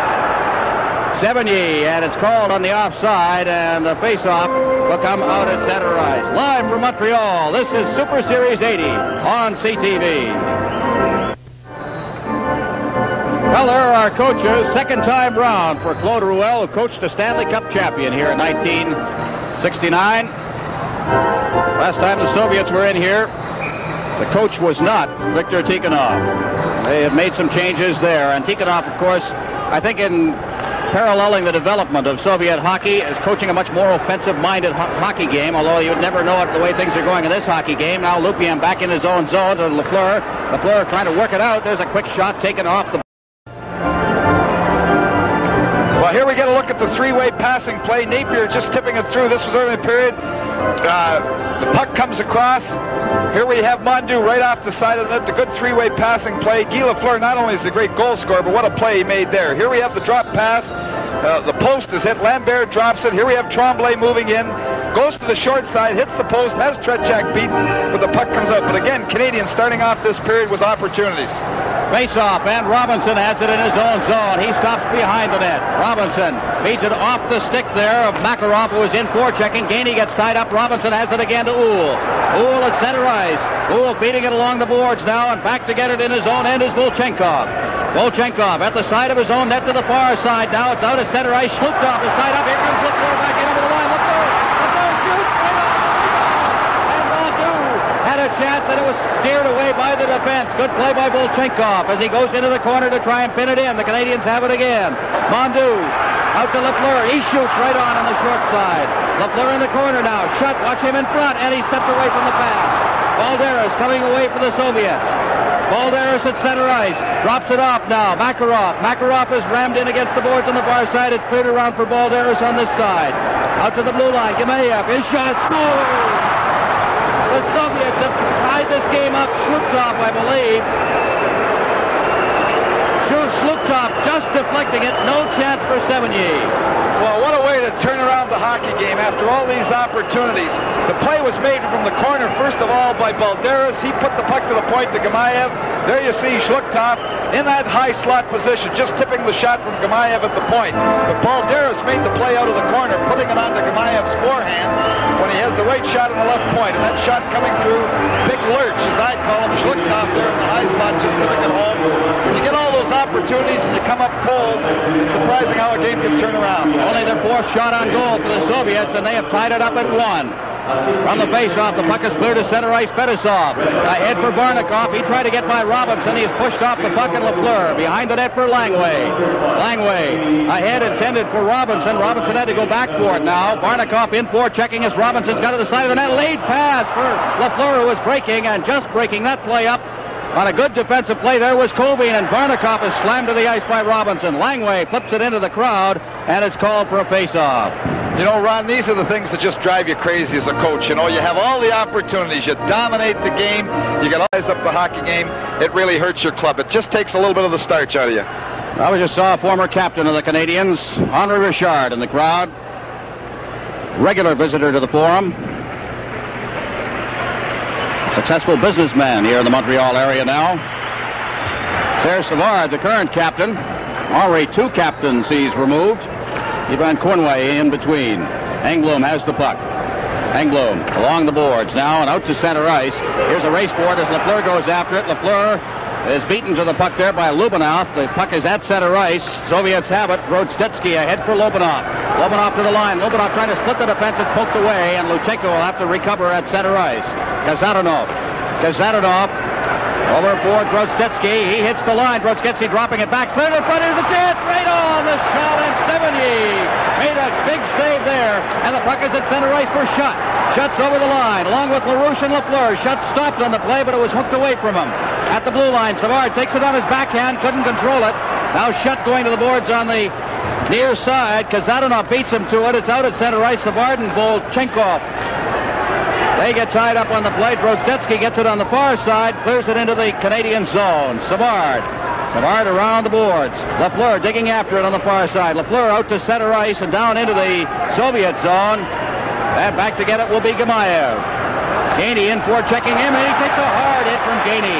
Sevigny, and it's called on the offside, and the face-off will come out at center ice. Live from Montreal, this is Super Series 80 on CTV. Well, there are our coaches. Second time round for Claude Ruel, who coached a Stanley Cup champion here in 1969. Last time the Soviets were in here, the coach was not Viktor Tikhonov. They have made some changes there. And Tikhonov, of course, I think in paralleling the development of Soviet hockey, is coaching a much more offensive-minded hockey game, although you would never know it the way things are going in this hockey game. Now Lupien back in his own zone to Lafleur. Lafleur trying to work it out. There's a quick shot taken off the... Well, here we get a look at the three-way passing play. Napier just tipping it through. This was early in the period. The puck comes across. Here we have Mondu right off the side of the net. The good three-way passing play. Guy Lafleur not only is a great goal scorer, but what a play he made there. Here we have the drop pass. The post is hit. Lambert drops it. Here we have Tremblay moving in. Goes to the short side, hits the post, has Tretiak beaten, but the puck comes out. But again, Canadians starting off this period with opportunities. Face-off, and Robinson has it in his own zone. He stops behind the net. Robinson beats it off the stick there of Makarov, who is in forechecking. Gainey gets tied up. Robinson has it again to Uhl. Uhl at center ice. Uhl beating it along the boards now, and back to get it in his own end is Volchenkov. Volchenkov at the side of his own net to the far side. Now it's out at center ice. Shlukov is tied up. Here comes Lafleur back in over the line. Lafleur shoots. And Mondu had a chance, and it was steered away by the defense. Good play by Volchenkov as he goes into the corner to try and pin it in. The Canadians have it again. Mondu out to Lafleur. He shoots right on the short side. Lafleur in the corner now. Shut. Watch him in front, and he stepped away from the pass. Balderas coming away for the Soviets. Balderas at center ice. Drops it off now. Makarov. Makarov is rammed in against the boards on the far side. It's cleared around for Balderas on this side. Out to the blue line. Gimayev. His shot. Scores! The Soviets have tied this game up. Shlukov, I believe. Shlukov just deflecting it. No chance for Sevigny. Well, what a way to turn around the hockey game after all these opportunities. The play was made from the corner, first of all, by Balderas. He put the puck to the point to Gimayev. There you see Shlukov in that high slot position, just tipping the shot from Gimayev at the point. But Balderas made the play out of the corner, putting it onto Gimayev's forehand when he has the right shot on the left point. And that shot coming through, big lurch, as I call him, Shlukov there in the high slot, just tipping it home. When you get all those opportunities and you come up cold, it's surprising how a game can turn around. Only their fourth shot on goal for the Soviets, and they have tied it up at 1. From the face-off, the puck is clear to center ice. Fetisov ahead for Barnikov. He tried to get by Robinson. He is pushed off the puck, and Lafleur behind the net for Langway. Langway ahead, intended for Robinson. Robinson had to go back for it now. Barnikov in for checking as Robinson's got to the side of the net. Late pass for Lafleur, who is breaking, and just breaking that play up. On a good defensive play, there was Kobin, and Barnikov is slammed to the ice by Robinson. Langway flips it into the crowd, and it's called for a face-off. You know, Ron, these are the things that just drive you crazy as a coach. You know, you have all the opportunities. You dominate the game. You get eyes up the hockey game. It really hurts your club. It just takes a little bit of the starch out of you. Well, we just saw a former captain of the Canadiens, Henri Richard, in the crowd. Regular visitor to the Forum. Successful businessman here in the Montreal area now. Serge Savard, the current captain. Already 2 captaincies removed. Ivan Cornway in between. Engblom has the puck. Engblom along the boards now and out to center ice. Here's a race board as Lafleur goes after it. Lafleur is beaten to the puck there by Lubinov. The puck is at center ice. Soviets have it. Grodzetsky ahead for Lubinov. Lubinov to the line. Lubinov trying to split the defense. It's poked away, and Luchenko will have to recover at center ice. Kazatonov over for Grodzetsky. He hits the line. Grodzetsky dropping it back. Cleared in front. Here's a chance. Right on the shot, and Sevigny made a big save there. And the puck is at center ice for Schutt. Schutt's over the line along with LaRouche and Lafleur. Schutt stopped on the play, but it was hooked away from him. At the blue line, Savard takes it on his backhand. Couldn't control it. Now Schutt going to the boards on the near side. Kazatonov beats him to it. It's out at center ice. Savard and Volchenkov. They get tied up on the play. Grodzetsky gets it on the far side, clears it into the Canadian zone. Savard around the boards. Lafleur digging after it on the far side. Lafleur out to center ice and down into the Soviet zone. And back to get it will be Gamayev. Gainey in for checking him, and he takes a hard hit from Gainey.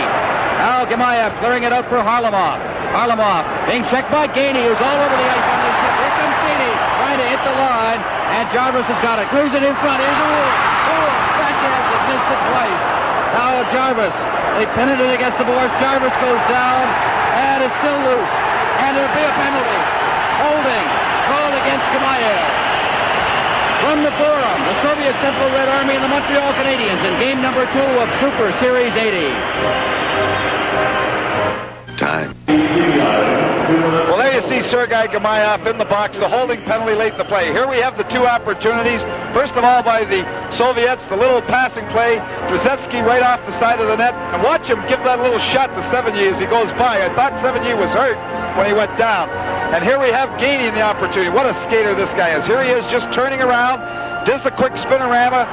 Now Gamayev clearing it out for Harlamov. Harlamov being checked by Gainey, who's all over the ice on this ship. Here comes Gainey trying to hit the line, and Jarvis has got it. Clears it in front. Here's a Wolf. Backhand that missed it twice. Now Jarvis. They pin it against the boards. Jarvis goes down, and it's still loose. And there'll be a penalty. Holding. Called against Gamayev. From the forum, the Soviet Central Red Army and the Montreal Canadiens in game number 2 of Super Series 80. Time. Well, there you see Sergei Gamayev in the box, the holding penalty late in the play. Here we have the two opportunities. First of all, by the Soviets, the little passing play. Grodzetsky right off the side of the net. And watch him give that little shot to Sevigny as he goes by. I thought Sevigny was hurt when he went down. And here we have Gainey in the opportunity. What a skater this guy is. Here he is just turning around, does the quick spinorama,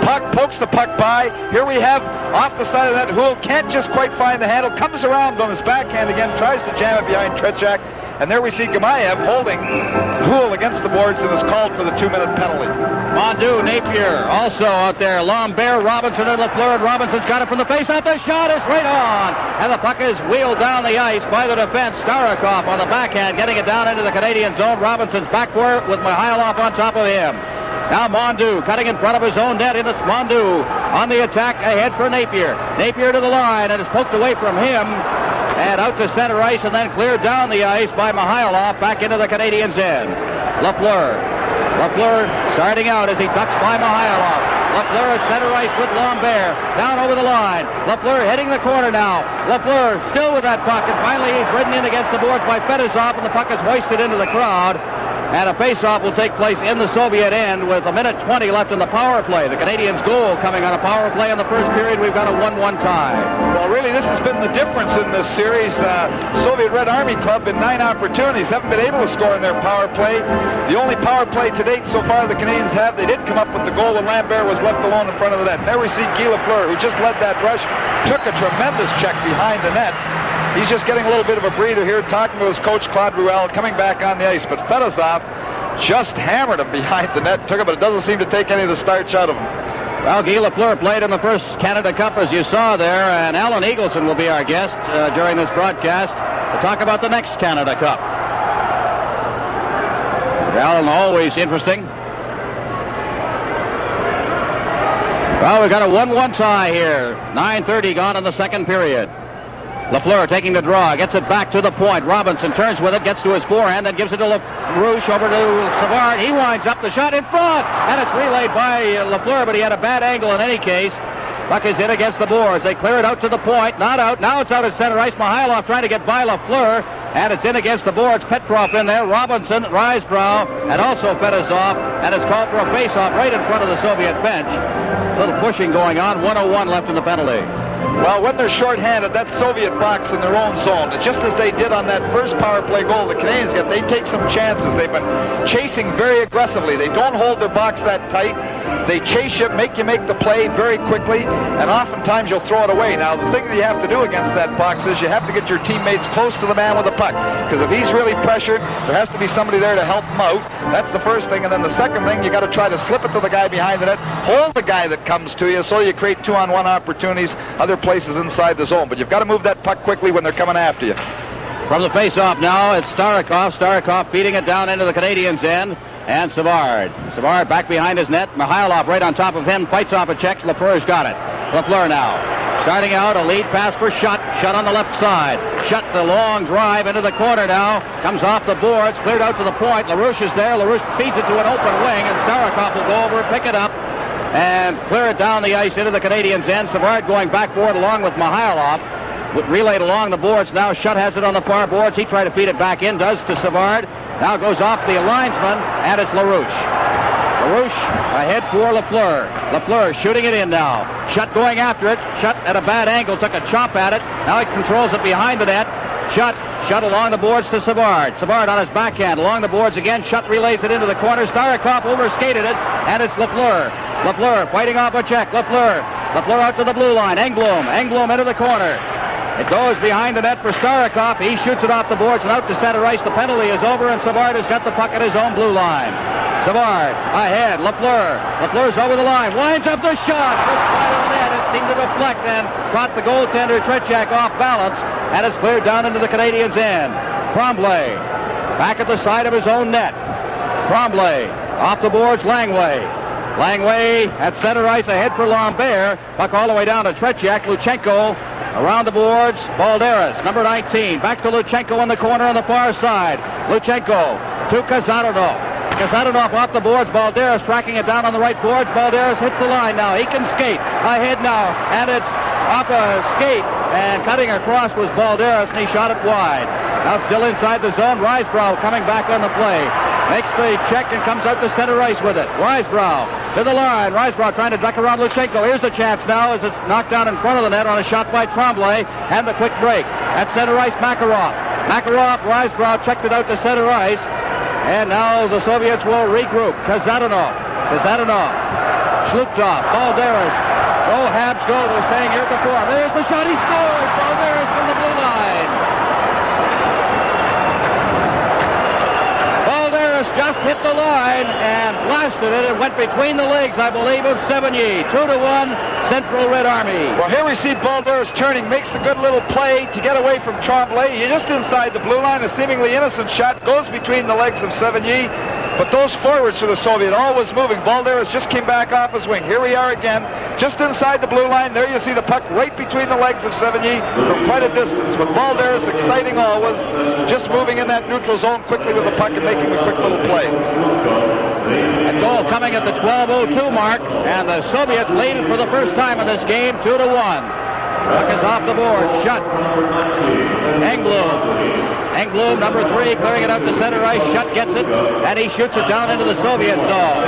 puck, pokes the puck by. Here we have off the side of that, Houle can't just quite find the handle, comes around on his backhand again, tries to jam it behind Tretiak. And there we see Gamayev holding Houle against the boards and is called for the 2-minute penalty. Mondu, Napier also out there. Lambert, Robinson, and Lafleur. And Robinson's got it from the faceoff. The shot is right on. And the puck is wheeled down the ice by the defense. Starikov on the backhand, getting it down into the Canadian zone. Robinson's back for it with Mihailov on top of him. Now Mondu cutting in front of his own net, and it's Mondu on the attack ahead for Napier. Napier to the line, and it's poked away from him. And out to center ice and then cleared down the ice by Mihailov back into the Canadiens' end. Lafleur starting out as he ducks by Mihailov. Lafleur at center ice with Lambert. Down over the line. Lafleur hitting the corner now. Lafleur still with that puck, and finally he's ridden in against the boards by Fedosov, and the puck is hoisted into the crowd. And a face-off will take place in the Soviet end with 1:20 left in the power play. The Canadiens' goal coming on a power play in the first period. We've got a 1-1 tie. Well, really, this has been the difference in this series. Soviet Red Army Club in 9 opportunities haven't been able to score in their power play. The only power play to date so far the Canadiens have, they did come up with the goal when Lambert was left alone in front of the net. There we see Guy Lafleur, who just led that rush, took a tremendous check behind the net. He's just getting a little bit of a breather here, talking to his coach, Claude Ruel, coming back on the ice. But Fedosov just hammered him behind the net, took it, but it doesn't seem to take any of the starch out of him. Well, Guy Lafleur played in the first Canada Cup, as you saw there, and Alan Eagleson will be our guest during this broadcast to talk about the next Canada Cup. Alan, always interesting. Well, we've got a 1-1 tie here. 9:30 gone in the second period. Lafleur taking the draw, gets it back to the point. Robinson turns with it, gets to his forehand, then gives it to LaRouche over to Savard. He winds up the shot in front, and it's relayed by Lafleur, but he had a bad angle in any case. Puck is hit against the boards. They clear it out to the point. Not out. Now it's out at center ice. Mihailov trying to get by Lafleur, and it's in against the boards. Petrov in there. Robinson, Risebrow, and also Fedosov, and it's called for a face-off right in front of the Soviet bench. A little pushing going on. 1:01 left in the penalty. Well, when they're shorthanded, that Soviet box in their own zone, just as they did on that first power play goal the Canadiens get, they take some chances. They've been chasing very aggressively. They don't hold their box that tight. They chase you, make the play very quickly, and oftentimes you'll throw it away. Now, the thing that you have to do against that box is you have to get your teammates close to the man with the puck, because if he's really pressured, there has to be somebody there to help him out. That's the first thing, and then the second thing, you got to try to slip it to the guy behind the net, hold the guy that comes to you, so you create 2-on-1 opportunities other places inside the zone. But you've got to move that puck quickly when they're coming after you. From the face-off now, it's Starikov. Starikov feeding it down into the Canadiens' end. and Savard. Savard back behind his net. Mikhailov right on top of him. Fights off a check. Lafleur's got it. Lafleur now. Starting out, a lead pass for Schutt. Schutt on the left side. Schutt the long drive into the corner now. Comes off the boards. Cleared out to the point. LaRouche is there. LaRouche feeds it to an open wing, and Starikov will go over, pick it up, and clear it down the ice into the Canadiens' end. Savard going backboard along with Mikhailov. Relayed along the boards. Now Schutt has it on the far boards. He tried to feed it back in. Does to Savard. Now goes off the linesman, and it's LaRouche. LaRouche ahead for Lafleur. Lafleur shooting it in now. Schutt going after it. Schutt at a bad angle. Took a chop at it. Now he controls it behind the net. Schutt along the boards to Savard. Savard on his backhand along the boards again. Schutt relays it into the corner. Starikov overskated it, and it's Lafleur. Lafleur fighting off a check. Lafleur out to the blue line. Engblom into the corner. It goes behind the net for Starikov. He shoots it off the boards and out to center ice. The penalty is over, and Savard has got the puck at his own blue line. Savard ahead. Lafleur's over the line. Winds up the shot. Just wide of the net. It seemed to deflect and caught the goaltender Tretiak off balance, and it's cleared down into the Canadiens' end. Tremblay back at the side of his own net. Tremblay off the boards. Langway at center ice ahead for Lambert. Puck all the way down to Tretiak. Luchenko around the boards. Balderas, number 19. Back to Luchenko in the corner on the far side. Luchenko to Kazanov. Kazanov off the boards. Balderas tracking it down on the right boards. Balderas hits the line now. He can skate ahead now, and it's off a skate, and cutting across was Balderas, and he shot it wide. Now it's still inside the zone. Risebrough coming back on the play. Makes the check and comes out to center ice with it. Risebrough to the line. Risebrough trying to duck around Luchenko. Here's the chance now as it's knocked down in front of the net on a shot by Tremblay, and the quick break. At center ice, Makarov. Risebrough checked it out to center ice, and now the Soviets will regroup. Kazanov. Shluptov. Balderas. Go Habs, go. They're staying here at the four. There's the shot. He scores. Balderas from the blue line. Just hit the line and blasted it. It went between the legs, I believe, of Sevigny. 2-1, Central Red Army. Well, here we see Balderas turning, makes the good little play to get away from Tremblay. He's just inside the blue line. A seemingly innocent shot goes between the legs of Sevigny. But those forwards for the Soviet always moving. Balderas just came back off his wing. Here we are again, just inside the blue line. There you see the puck right between the legs of Sevigny from quite a distance. But Balderas, exciting always, just moving in that neutral zone quickly with the puck and making the quick little plays. A goal coming at the 12:02 mark, and the Soviets lead it for the first time in this game, 2-1. Puck is off the board. Schutt. Engblom, number 3, clearing it out to center ice. Schutt gets it, and he shoots it down into the Soviet zone.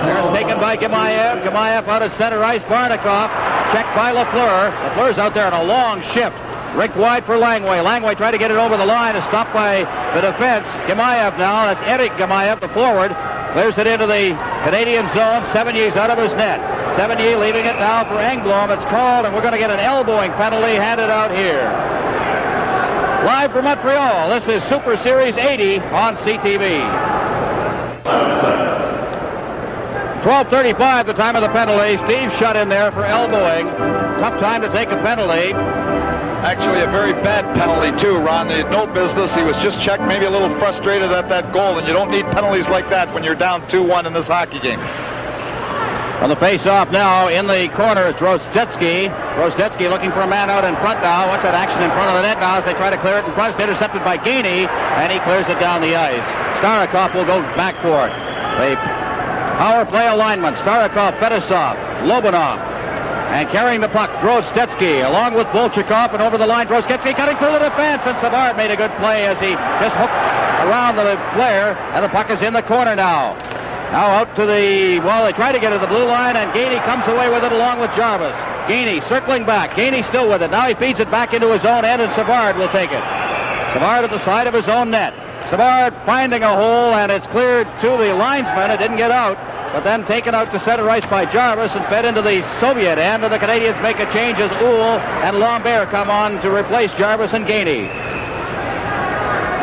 There's taken by Gemayev. Gemayev out at center ice. Barnikov checked by Lafleur. Lafleur's out there in a long shift. Rick wide for Langway. Langway tried to get it over the line. Is stopped by the defense. Gemayev now. That's Eric Gemayev, the forward. Clears it into the Canadian zone. Sevigny's out of his net. Sevigny leaving it now for Engblom. It's called, and we're going to get an elbowing penalty handed out here. Live from Montreal, this is Super Series 80 on CTV. 12:35, the time of the penalty. Steve Schutt in there for elbowing. Tough time to take a penalty. Actually, a very bad penalty, too, Ron. They had no business. He was just checked, maybe a little frustrated at that goal, and you don't need penalties like that when you're down 2-1 in this hockey game. On the face-off now, in the corner, it's Rostetsky. Rostetsky looking for a man out in front now. Watch that action in front of the net now as they try to clear it in front. It's intercepted by Gainey, and he clears it down the ice. Starikov will go back for it. The power play alignment. Starikov, Fedosov, Lobanov. And carrying the puck, Rostetsky, along with Bolchakov, and over the line, Rostetsky cutting through the defense, and Savard made a good play as he just hooked around the player, and the puck is in the corner now. Now out to the, well, they try to get to the blue line, and Gainey comes away with it along with Jarvis. Gainey circling back. Gainey still with it. Now he feeds it back into his own end, and Savard will take it. Savard at the side of his own net. Savard finding a hole, and it's cleared to the linesman. It didn't get out, but then taken out to center ice by Jarvis and fed into the Soviet end, and the Canadiens make a change as Uhl and Lambert come on to replace Jarvis and Gainey.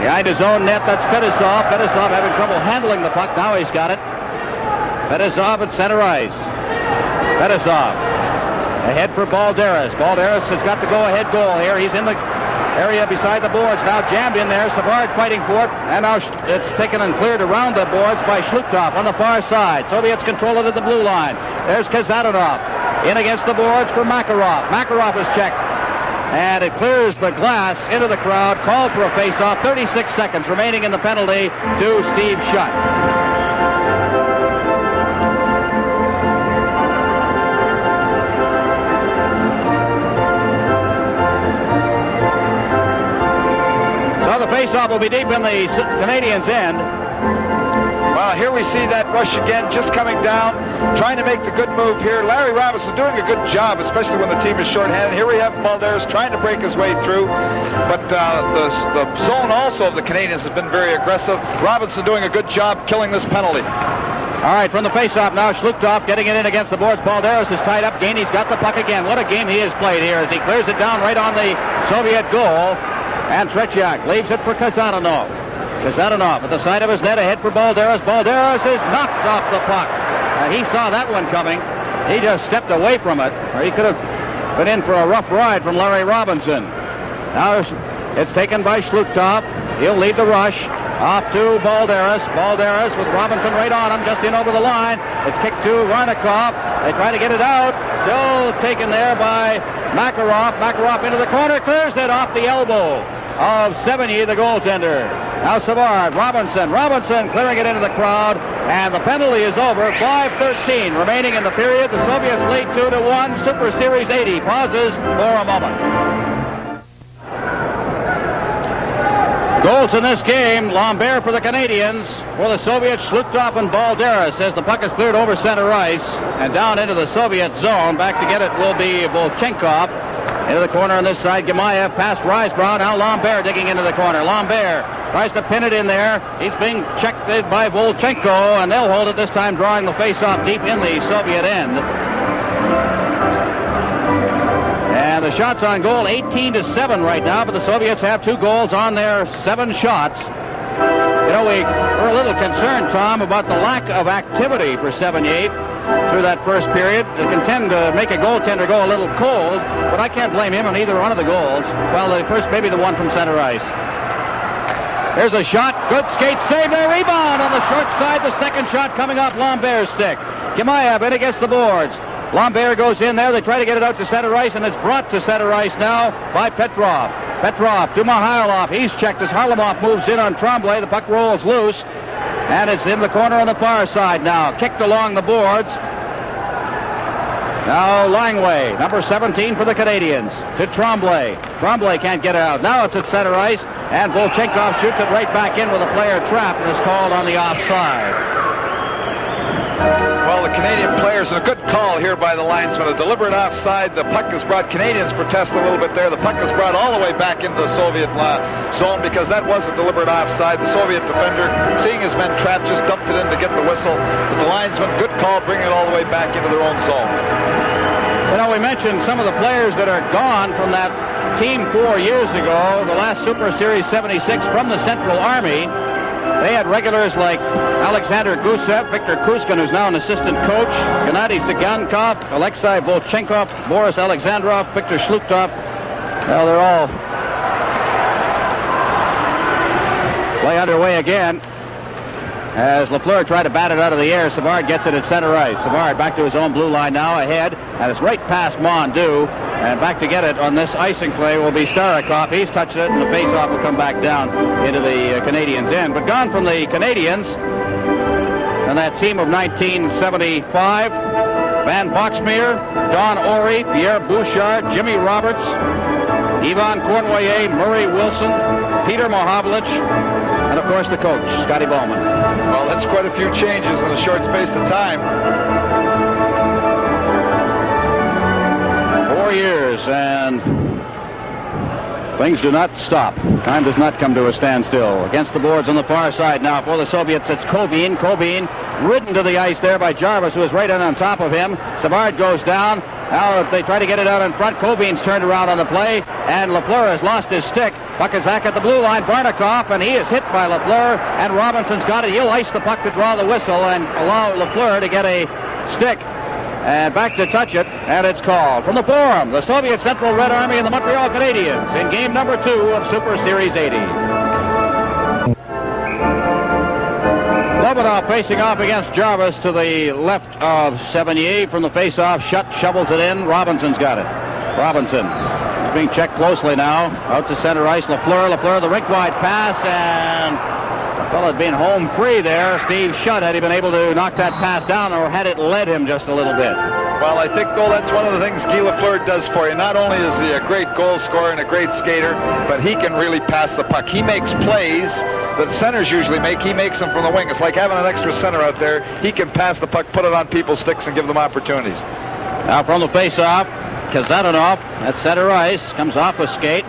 Behind his own net, that's Fedosov. Fedosov having trouble handling the puck. Now he's got it. Fedosov at center ice. Fedosov ahead for Balderas. Balderas has got the go-ahead goal here. He's in the area beside the boards. Now jammed in there. Savard fighting for it. And now it's taken and cleared around the boards by Shlukov on the far side. Soviets control it at the blue line. There's Kazatonov in against the boards for Makarov. Makarov is checked. And it clears the glass into the crowd. Called for a face-off. 36 seconds remaining in the penalty to Steve Shutt. So the face-off will be deep in the Canadiens' end. Well, here we see that rush again, just coming down, trying to make the good move here. Larry Robinson doing a good job, especially when the team is shorthanded. Here we have Balderas trying to break his way through, but the zone also of the Canadiens has been very aggressive. Robinson doing a good job killing this penalty. All right, from the face-off now, Shlukov getting it in against the boards. Balderas is tied up. Gainey's got the puck again. What a game he has played here as he clears it down right on the Soviet goal. And Tretiak leaves it for Kazatonov. Kazatonov at the side of his net, ahead for Balderas. Balderas is knocked off the puck. He saw that one coming. He just stepped away from it, or he could have been in for a rough ride from Larry Robinson. Now it's taken by Shlukov. He'll lead the rush. Off to Balderas. Balderas with Robinson right on him, just in over the line. It's kicked to Varnikov. They try to get it out. Still taken there by Makarov. Makarov into the corner, clears it off the elbow of Sevigny, the goaltender. Now Savard, Robinson clearing it into the crowd, and the penalty is over. 5:13 remaining in the period. The Soviets lead 2-1. Superseries 80 pauses for a moment. Goals in this game: Lambert for the Canadiens. For the Soviets, Shlukov and Balderas as the puck is cleared over center ice and down into the Soviet zone. Back to get it will be Volchenkov. Into the corner on this side, Gemayev past Risebrown. Now Lambert digging into the corner. Lambert tries to pin it in there. He's being checked by Volchenko, and they'll hold it this time, drawing the face-off deep in the Soviet end. And the shots on goal, 18-7 right now, but the Soviets have 2 goals on their 7 shots. You know, we were a little concerned, Tom, about the lack of activity for 78 through that first period. They can tend to make a goaltender go a little cold, but I can't blame him on either one of the goals. Well, the first, maybe the one from center ice. There's a shot. Good skate save there. Rebound on the short side. The second shot coming off Lambert's stick. Gemayev in against the boards. Lambert goes in there. They try to get it out to center ice, and it's brought to center ice now by Petrov. Petrov to Mihailov. He's checked as Harlamov moves in on Tremblay. The puck rolls loose, and it's in the corner on the far side now. Kicked along the boards. Now Langway, number 17 for the Canadiens, to Tremblay. Tremblay can't get it out. Now it's at center ice, and Volchenkov shoots it right back in with a player trapped and is called on the offside. Well, the Canadian players, and a good call here by the linesman. A deliberate offside. The puck is brought, Canadians protest a little bit there. The puck is brought all the way back into the Soviet zone because that was a deliberate offside. The Soviet defender, seeing his men trapped, just dumped it in to get the whistle. But the linesman, good call, bringing it all the way back into their own zone. You know, we mentioned some of the players that are gone from that team 4 years ago, the last Super Series 76 from the Central Army. They had regulars like Alexander Gusev, Victor Kuskin, who's now an assistant coach, Gennady Tsigankov, Alexei Volchenkov, Boris Alexandrov, Victor Shlukov. Well, they're all play underway again as Lafleur tried to bat it out of the air. Savard gets it at center ice. Savard back to his own blue line now, ahead, and it's right past Mondu. And back to get it on this icing play will be Starikov. He's touched it, and the face-off will come back down into the Canadiens' end. But gone from the Canadiens, and that team of 1975, Van Boxmeer, Don Ory, Pierre Bouchard, Jimmy Roberts, Ivan Cournoyer, Murray Wilson, Peter Mohavlich, and, of course, the coach, Scotty Bowman. Well, that's quite a few changes in a short space of time. 4 years, and things do not stop. Time does not come to a standstill. Against the boards on the far side now for the Soviets, it's Kovin. Kovin ridden to the ice there by Jarvis, who is right on top of him. Savard goes down. Now they try to get it out in front. Kovin's turned around on the play, and Lafleur has lost his stick. Puck is back at the blue line. Varnikov, and he is hit by Lafleur, and Robinson's got it. He'll ice the puck to draw the whistle and allow Lafleur to get a stick And back to touch it, and it's called. From the Forum, the Soviet Central Red Army and the Montreal Canadiens in game number 2 of Super Series 80. Lobanov facing off against Jarvis to the left of Sevigny. From the face-off, Shutt shovels it in. Robinson's got it. Robinson is being checked closely now. Out to center ice, Lafleur, the rink-wide pass, and the fellow had been home free there. Steve Shutt, had he been able to knock that pass down, or had it led him just a little bit? Well, I think, though, that's one of the things Guy Lafleur does for you. Not only is he a great goal scorer and a great skater, but he can really pass the puck. He makes plays that centers usually make. He makes them from the wing. It's like having an extra center out there. He can pass the puck, put it on people's sticks, and give them opportunities. Now from the face-off, Kazatonov at center ice, comes off a skate.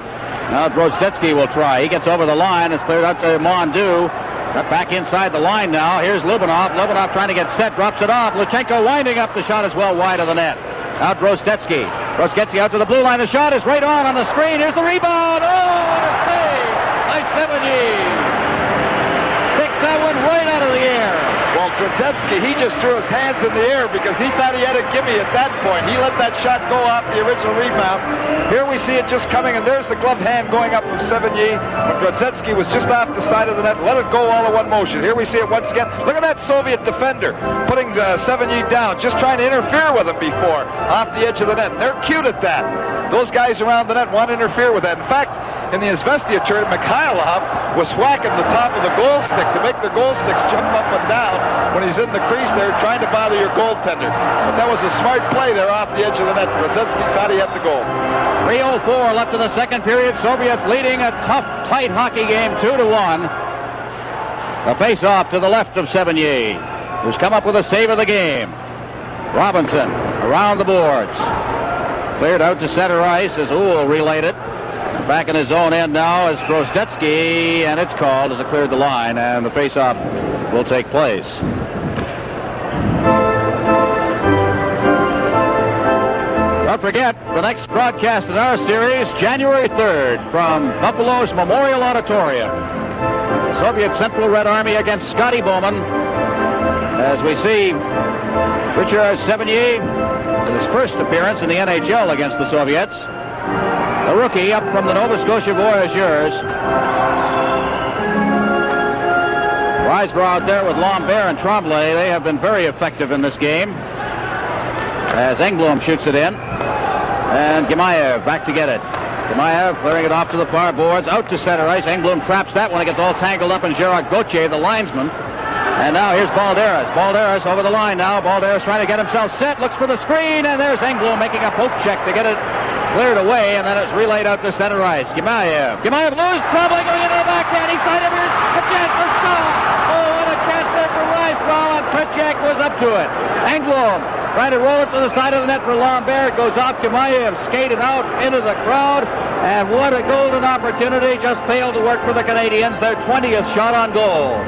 Now Drozdetsky will try. He gets over the line. It's cleared out to Mondu. Got back inside the line now. Here's Lubinov. Lubinov trying to get set, drops it off. Luchenko winding up the shot as well, wide of the net. Now Drozdetsky. Drozdetsky out to the blue line. The shot is right on the screen. Here's the rebound. Oh, what a save by Sevigny. Picked that one right out of the air. Well, Drozdetsky, he just threw his hands in the air because he thought he had a gimme at that point. He let that shot go off the original rebound. Here we see it just coming, and there's the glove hand going up from Sevigny. But Drozdetsky was just off the side of the net. Let it go all in one motion. Here we see it once again. Look at that Soviet defender putting Sevigny down, just trying to interfere with him before, off the edge of the net. And they're cute at that. Those guys around the net want to interfere with that. In fact, in the Izvestia tournament, Mikhailov was whacking the top of the goal stick to make the goal sticks jump up and down when he's in the crease there trying to bother your goaltender. But that was a smart play there off the edge of the net. Drozdetsky thought he had the goal. 3:04 left in the second period. Soviets leading a tough, tight hockey game 2-1. The face-off to the left of Sevigny, who's come up with a save of the game. Robinson around the boards. Cleared out to center ice as Uhl relayed it. Back in his own end now is Drozdetsky, and it's called as it cleared the line, and the face-off will take place. Don't forget, the next broadcast in our series, January 3rd, from Buffalo's Memorial Auditorium. The Soviet Central Red Army against Scotty Bowman, as we see Richard Sevigny in his first appearance in the NHL against the Soviets. The rookie up from the Nova Scotia Voyageurs. Riseborough out there with Lambert and Tremblay. They have been very effective in this game. As Engblom shoots it in. And Gemayev back to get it. Gemayev clearing it off to the far boards. Out to center ice. Engblom traps that one. It gets all tangled up in Gerard Gauthier, the linesman. And now here's Balderas. Balderas over the line now. Balderas trying to get himself set. Looks for the screen. And there's Engblom making a poke check to get it cleared away, and then it's relayed out to center ice. Gemayev loose, Tremblay going into the backhand. He's trying to miss a chance for Shaw. Oh, what a chance there for Riseborough, and Tretiak was up to it. Engblom trying to roll it to the side of the net for Lambert. It goes off. Gemayev skated out into the crowd, and what a golden opportunity. Just failed to work for the Canadiens. Their 20th shot on goal.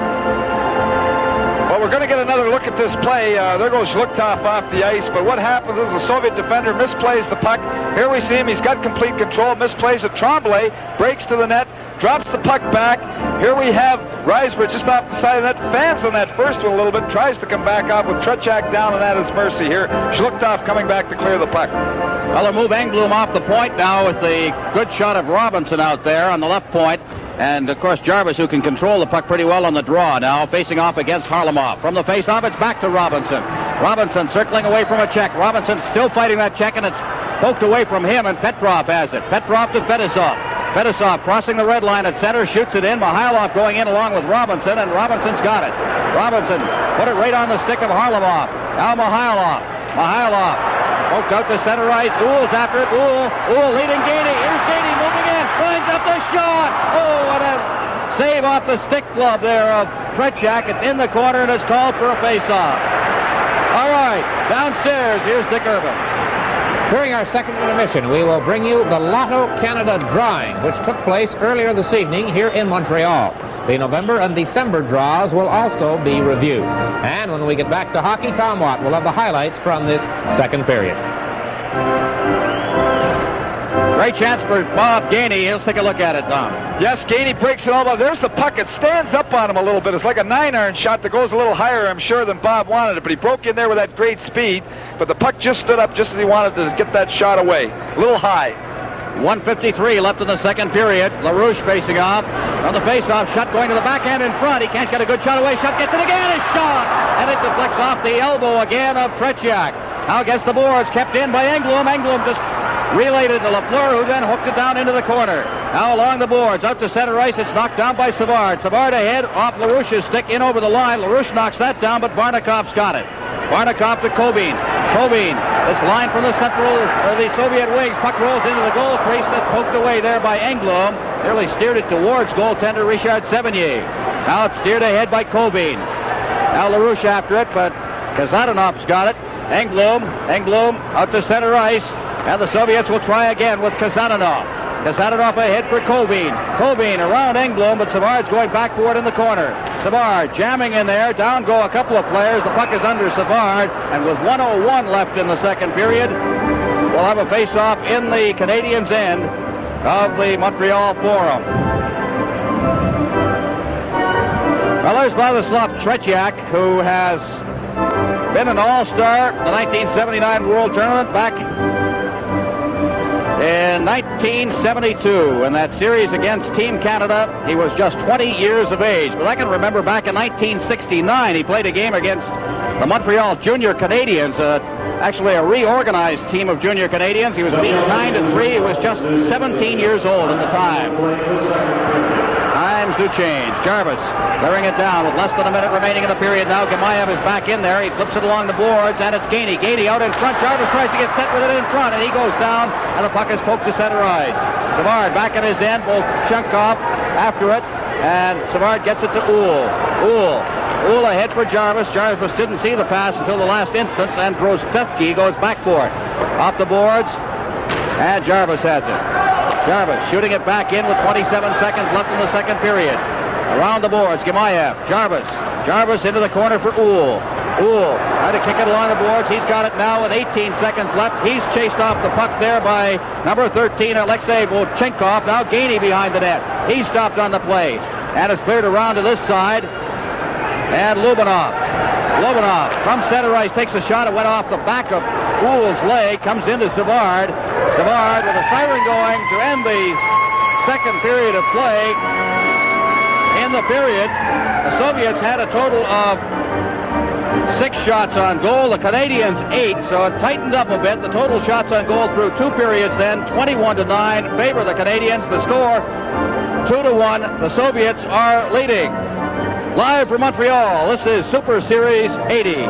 Well, we're going to get another look at this play. There goes Zhluktov off the ice, but what happens is the Soviet defender misplays the puck. Here we see him. He's got complete control. Misplays it. Tremblay breaks to the net, drops the puck back. Here we have Riseborough just off the side of the net, fans on that first one a little bit, tries to come back off with Tretiak down and at his mercy here. Zhluktov coming back to clear the puck. Well, they'll move Engblom off the point now with the good shot of Robinson out there on the left point. And, of course, Jarvis, who can control the puck pretty well on the draw now, facing off against Harlamov. From the face-off, it's back to Robinson. Robinson circling away from a check. Robinson still fighting that check, and it's poked away from him, and Petrov has it. Petrov to Fedosov. Fedosov crossing the red line at center, shoots it in. Mihailov going in along with Robinson, and Robinson's got it. Robinson put it right on the stick of Harlamov. Now Mihailov. Mihailov poked out to center ice. Uhl's after it. Uhl leading Gainey. Here's Gainey moving in. Finds up the shot. Oh, what a save off the stick glove there of Tretiak. It's in the corner, and it's called for a face-off. All right, downstairs, here's Dick Urban. During our second intermission, we will bring you the Lotto Canada drawing, which took place earlier this evening here in Montreal. The November and December draws will also be reviewed. And when we get back to hockey, Tom Watt will have the highlights from this second period. Great chance for Bob Gainey. Let's take a look at it, Tom. Yes, Gainey breaks it all, but there's the puck. It stands up on him a little bit. It's like a 9-iron shot that goes a little higher, I'm sure, than Bob wanted it. But he broke in there with that great speed. But the puck just stood up just as he wanted to get that shot away. A little high. 1:53 left in the second period. LaRouche facing off. On the face-off, shot going to the backhand in front. He can't get a good shot away. Shot gets it again. His shot! And it deflects off the elbow again of Tretiak. Now gets the boards. Kept in by Engblom. Engblom just relayed it to Lafleur, who then hooked it down into the corner. Now along the boards, out to center ice. It's knocked down by Savard. Savard ahead, off LaRouche's stick, in over the line. LaRouche knocks that down, but Barnikov's got it. Barnikov to Kobin. Kobin, this line from the the Soviet wings. Puck rolls into the goal crease. That's poked away there by Engblom. Nearly steered it towards goaltender Richard Sevigny. Now it's steered ahead by Kobin. Now LaRouche after it, but Kazananov's got it. Engblom out to center ice. And the Soviets will try again with Kazanov. Kazanov ahead for Kobin. Kobin around Engblom, but Savard's going backward in the corner. Savard jamming in there. Down go a couple of players. The puck is under Savard. And with 1:01 left in the second period, we'll have a face-off in the Canadiens' end of the Montreal Forum. Well, there's Vladislav Tretiak, who has been an all-star the 1979 World Tournament back in 1972. In that series against Team Canada, he was just 20 years of age. But I can remember back in 1969, he played a game against the Montreal Junior Canadiens, actually a reorganized team of Junior Canadiens. He was beaten 9-3. He was just 17 years old at the time. Times do change. Jarvis clearing it down with less than a minute remaining in the period. Now Gamayev is back in there. He flips it along the boards, and it's Gainey. Gainey out in front. Jarvis tries to get set with it in front, and he goes down, and the puck is poked to center ice. Savard back at his end. Bolchenkov after it, and Savard gets it to Uhl ahead for Jarvis. Jarvis didn't see the pass until the last instance, and Grostetski goes back for it. Off the boards, and Jarvis has it. Jarvis shooting it back in with 27 seconds left in the second period. Around the boards, Gamayev. Jarvis into the corner for Uhl. Trying to kick it along the boards. He's got it now with 18 seconds left. He's chased off the puck there by number 13, Alexei Bolchenkov. Now Gainey behind the net. He's stopped on the play. And it's cleared around to this side. And Lubinov from center ice takes a shot. It went off the back of Uhl's leg. Comes into Savard. Savard with a siren going to end the second period of play. In the period, the Soviets had a total of 6 shots on goal. The Canadiens 8, so it tightened up a bit. The total shots on goal through 2 periods then, 21-9, favor the Canadiens. The score, 2-1. The Soviets are leading. Live from Montreal, this is Superseries 80.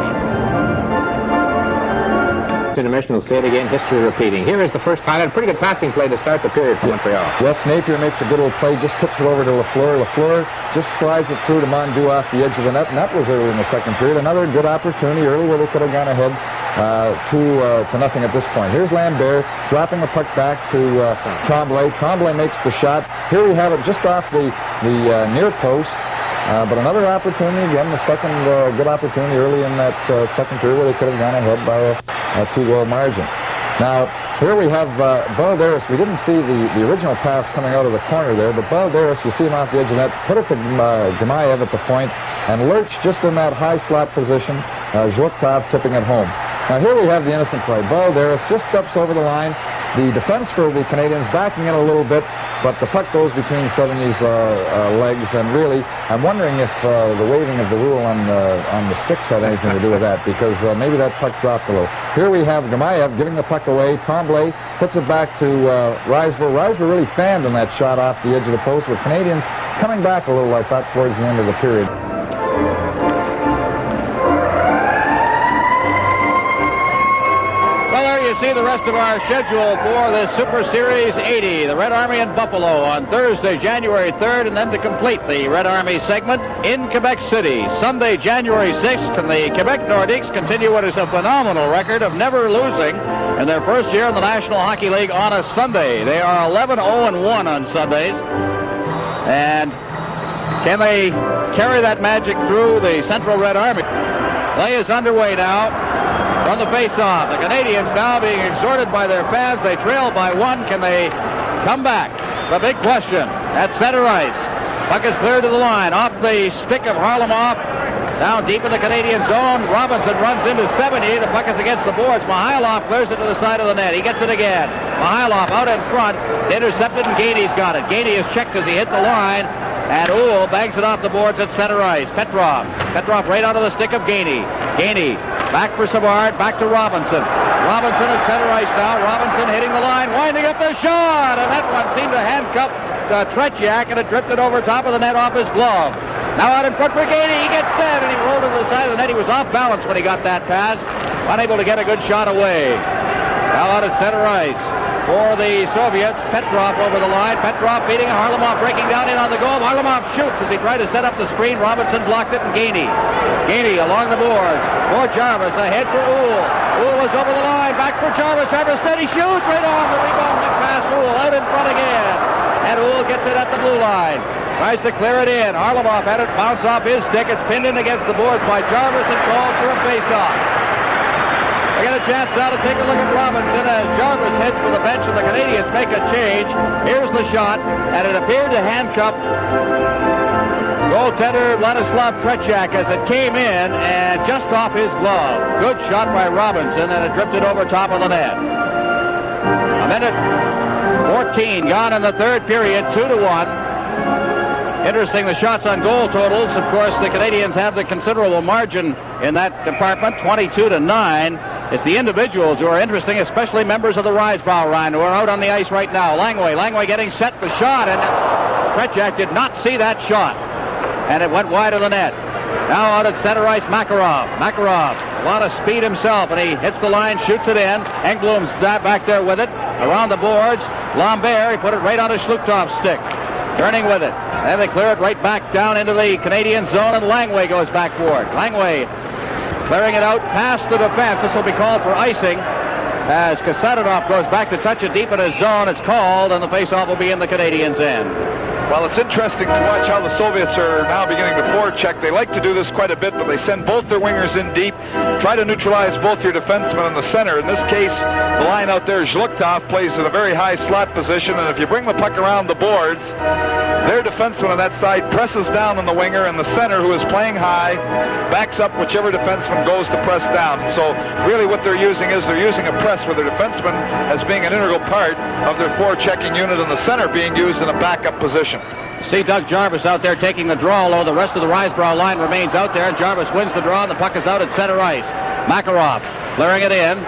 Intermission will say it again, history repeating. Here is the first highlight. Pretty good passing play to start the period for Montreal. Wes Napier makes a good little play, just tips it over to Lafleur. Lafleur just slides it through to Mondew off the edge of the net, and that was early in the second period. Another good opportunity early where they could have gone ahead to nothing at this point. Here's Lambert dropping the puck back to Tremblay. Tremblay makes the shot. Here we have it just off the near post. But another opportunity, again, the second good opportunity early in that second period where they could have gone ahead by a 2-goal margin. Now, here we have Balderas. We didn't see the original pass coming out of the corner there, but Balderas, you see him off the edge of that, put it to Gamayev at the point, and Lurch just in that high slot position, Zhluktov tipping it home. Now, here we have the innocent play. Balderas just steps over the line. The defense for the Canadiens backing in a little bit, but the puck goes between Sevigny's legs, and really, I'm wondering if the waving of the rule on the sticks had anything to do with that, because maybe that puck dropped a little. Here we have Gamayev giving the puck away. Tremblay puts it back to Riseborough. Riseborough really fanned in that shot off the edge of the post, with Canadiens coming back a little, I thought, towards the end of the period. You see the rest of our schedule for the Super Series 80. The Red Army in Buffalo on Thursday, January 3rd, and then to complete the Red Army segment in Quebec City. Sunday, January 6th, and the Quebec Nordiques continue what is a phenomenal record of never losing in their first year in the National Hockey League on a Sunday. They are 11-0-1 on Sundays. And can they carry that magic through the Central Red Army? Play is underway now. from the face-off. The Canadiens now being exhorted by their fans. They trail by 1. Can they come back? The big question at center ice. Puck is cleared to the line. Off the stick of Harlamov. Down deep in the Canadian zone. Robinson runs into 70. The puck is against the boards. Mihailov clears it to the side of the net. He gets it again. Mihailov out in front. It's intercepted, and Gainey's got it. Gainey is checked as he hit the line. And Uhl bangs it off the boards at center ice. Petrov right onto the stick of Gainey. Gainey back for Savard. Back to Robinson. Robinson at center ice now. Robinson hitting the line. Winding up the shot. And that one seemed to handcuff Tretiak, and it drifted over top of the net off his glove. Now out in front for Gainey. He gets set, and he rolled to the side of the net. He was off balance when he got that pass. Unable to get a good shot away. Now out at center ice for the Soviets. Petrov over the line. Petrov beating Harlamov, breaking down in on the goal. Harlamov shoots as he tried to set up the screen. Robinson blocked it, and Gainey along the boards for Jarvis. Ahead for Uhl. Uhl was over the line. Back for Jarvis. Jarvis said he shoots right on. The rebound went past Uhl. Out in front again. And Uhl gets it at the blue line. Tries to clear it in. Harlamov had it bounce off his stick. It's pinned in against the boards by Jarvis and called for a face-off. We get a chance now to take a look at Robinson as Jarvis heads for the bench and the Canadiens make a change. Here's the shot, and it appeared to handcuff goaltender Vladislav Tretiak as it came in and just off his glove. Good shot by Robinson, and it drifted over top of the net. A minute 14 gone in the third period, 2-1. Interesting, the shots on goal totals. Of course, the Canadiens have the considerable margin in that department, 22-9. It's the individuals who are interesting, especially members of the Risebrow line who are out on the ice right now. Langway getting set, the shot, and Tretiak did not see that shot, and it went wide of the net. Now out at center ice, Makarov, a lot of speed himself, and he hits the line, shoots it in. Engblom's back there with it, around the boards. Lambert, he put it right on his Schluchtov's stick, turning with it. And they clear it right back down into the Canadian zone, and Langway goes back for it. Langway clearing it out past the defense. This will be called for icing as Kasatonov goes back to touch it deep in his zone. It's called, and the faceoff will be in the Canadiens' end. Well, it's interesting to watch how the Soviets are now beginning to forecheck. They like to do this quite a bit, but they send both their wingers in deep, try to neutralize both your defensemen in the center. In this case, the line out there, Zhlukhtov plays in a very high slot position, and if you bring the puck around the boards, their defenseman on that side presses down on the winger, and the center, who is playing high, backs up whichever defenseman goes to press down. So really what they're using is they're using a press with their defenseman as being an integral part of their forechecking unit, and the center being used in a backup position. See Doug Jarvis out there taking the draw, although the rest of the Risebrow line remains out there. Jarvis wins the draw, and the puck is out at center ice. Makarov clearing it in.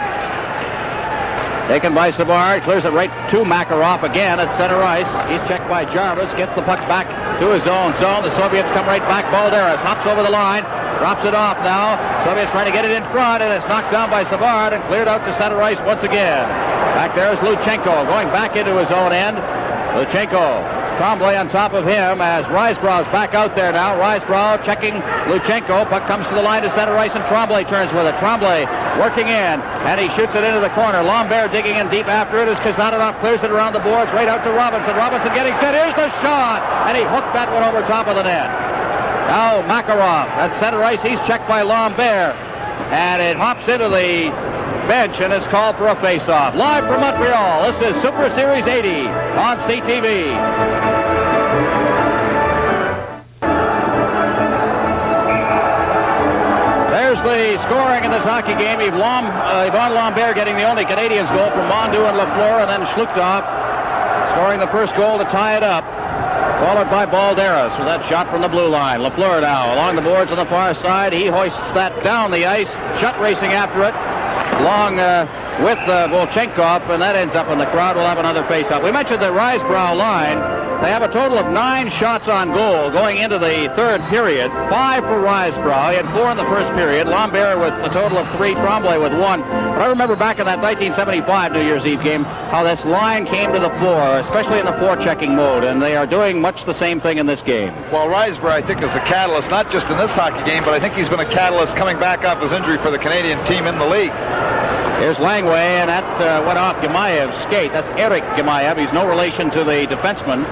Taken by Savard, clears it right to Makarov again at center ice. He's checked by Jarvis, gets the puck back to his own zone. The Soviets come right back. Balderas hops over the line, drops it off now. Soviets trying to get it in front, and it's knocked down by Savard and cleared out to center ice once again. Back there is Luchenko going back into his own end. Luchenko. Tremblay on top of him as Risebrough's back out there now. Risebrough checking Luchenko. Puck comes to the line to center ice, and Tremblay turns with it. Tremblay working in, and he shoots it into the corner. Lambert digging in deep after it as Kasatonov clears it around the boards right out to Robinson. Robinson getting set. Here's the shot, and he hooked that one over top of the net. Now Makarov at center ice. He's checked by Lambert, and it hops into the bench, and it's called for a face-off. Live from Montreal, this is Super Series 80 on CTV. There's the scoring in this hockey game. Yvon Lambert getting the only Canadiens goal from Mondu and Lafleur, and then Schluchtov scoring the first goal to tie it up, followed by Balderas with that shot from the blue line. Lafleur now along the boards on the far side. He hoists that down the ice, shot racing after it, along with Volchenkov, and that ends up in the crowd. We'll have another face-off. We mentioned the Risebrow line. They have a total of 9 shots on goal going into the third period. 5 for Risebrow. He had 4 in the first period. Lambert with a total of 3. Tremblay with 1. But I remember back in that 1975 New Year's Eve game how this line came to the floor, especially in the forechecking mode, and they are doing much the same thing in this game. Well, Risebrough, I think, is the catalyst, not just in this hockey game, but I think he's been a catalyst coming back off his injury for the Canadian team in the league. Here's Langway, and that went off Gemaev's skate. That's Eric Gemaev. He's no relation to the defenseman.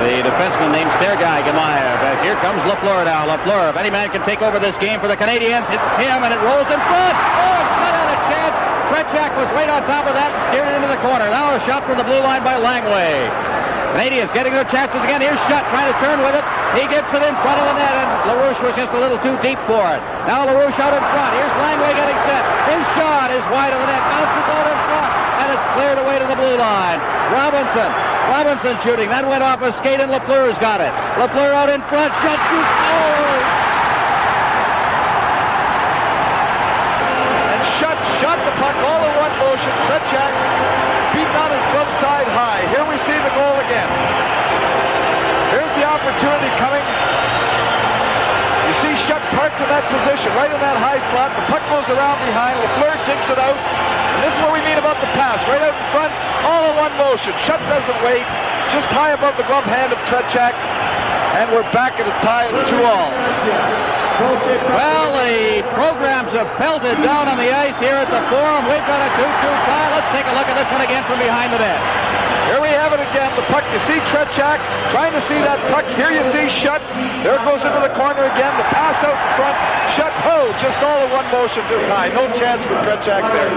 the defenseman named Sergei Gamayev. As here comes Lafleur now. Lafleur, if any man can take over this game for the Canadiens, it's him, and it rolls in front. Oh, it's not out of chance. Tretiak was right on top of that and steered it into the corner. Now a shot from the blue line by Langway. Canadiens getting their chances again. Here's Schutt trying to turn with it. He gets it in front of the net, and LaRouche was just a little too deep for it. Now LaRouche out in front. Here's Langway getting set. His shot is wide of the net. Bounces out in front, and it's cleared away to the blue line. Robinson shooting. That went off a skate, and Lafleur's got it. Lafleur out in front. Schutt shoots. Oh! And Schutt shot the puck all in one motion. Tretiak beaten on his glove side high. Here we see the goal again. Here's the opportunity coming. You see Schutt parked in that position, right in that high slot. The puck goes around behind. Lafleur digs it out. And this is what we mean about the pass. Right out in front, all in one motion. Schutt doesn't wait. Just high above the glove hand of Tretiak. And we're back at a tie at 2-2. Well, the programs have pelted down on the ice here at the Forum. We've got a 2-2 tie. Let's take a look at this one again from behind the net. Here we have it again. The puck, you see Tretiak trying to see that puck. Here you see Schutt. There it goes into the corner again. The pass out in front. Schutt, just all in one motion, just high. No chance for Tretiak there.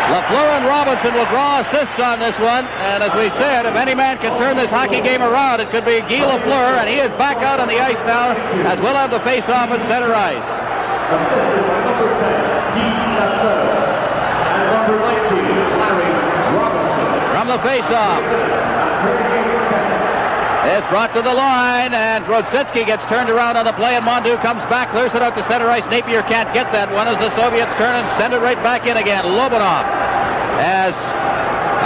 Lafleur and Robinson will draw assists on this one. And as we said, if any man can turn this hockey game around, it could be Guy Lafleur. And he is back out on the ice now, as we'll have the face-off at center ice. Assisted by number 10, Guy Lafleur, and number 19, Larry Robinson. From the face-off. It's brought to the line, and Grodzetsky gets turned around on the play, and Mondu comes back, clears it out to center ice. Napier can't get that one as the Soviets turn and send it right back in again. Lobanov, as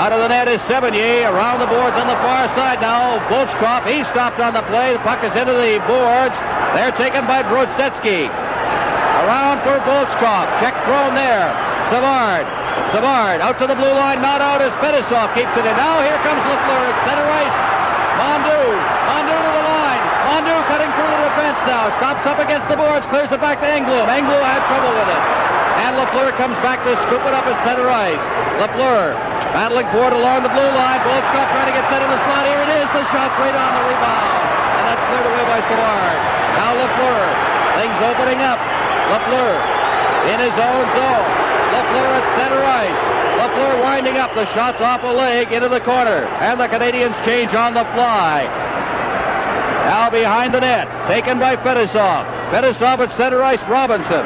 out of the net is Sevigny, around the boards on the far side now. Volchkov, he stopped on the play. The puck is into the boards. They're taken by Grodzetsky. Around for Volchkov. Check thrown there. Savard out to the blue line, not out as Fetisov keeps it in. Now here comes Lafleur at center ice. Mondu to the line. Mondu cutting through the defense now. Stops up against the boards, clears it back to Engblom. Engblom had trouble with it. And Lafleur comes back to scoop it up at center ice. Lafleur battling for it along the blue line. Volchkov trying to get set in the slot. Here it is. The shot's right on the rebound. And that's cleared away by Savard. Now Lafleur. Things opening up. Lafleur in his own zone. Lafleur at center ice. Lafleur winding up. The shot's off a leg into the corner. And the Canadiens change on the fly. Now behind the net. Taken by Fetisov. Fetisov at center ice. Robinson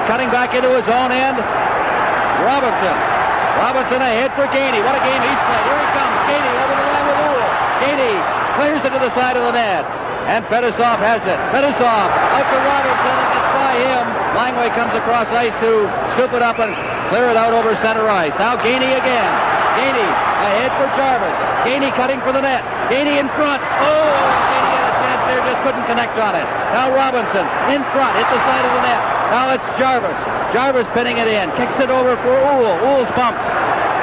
cutting back into his own end. Robinson ahead for Gainey. What a game he's played. Here he comes. Gainey over the line with Uhl. Gainey clears it to the side of the net. And Fetisov has it. Fetisov out to Robinson, and gets by him. Langway comes across ice to scoop it up and clear it out over center ice. Now Gainey again. Gainey ahead for Jarvis. Gainey cutting for the net. Gainey in front. Oh, Gainey had a chance there, just couldn't connect on it. Now Robinson in front, hit the side of the net. Now it's Jarvis. Jarvis pinning it in. Kicks it over for Uhl. Uhl's bumped.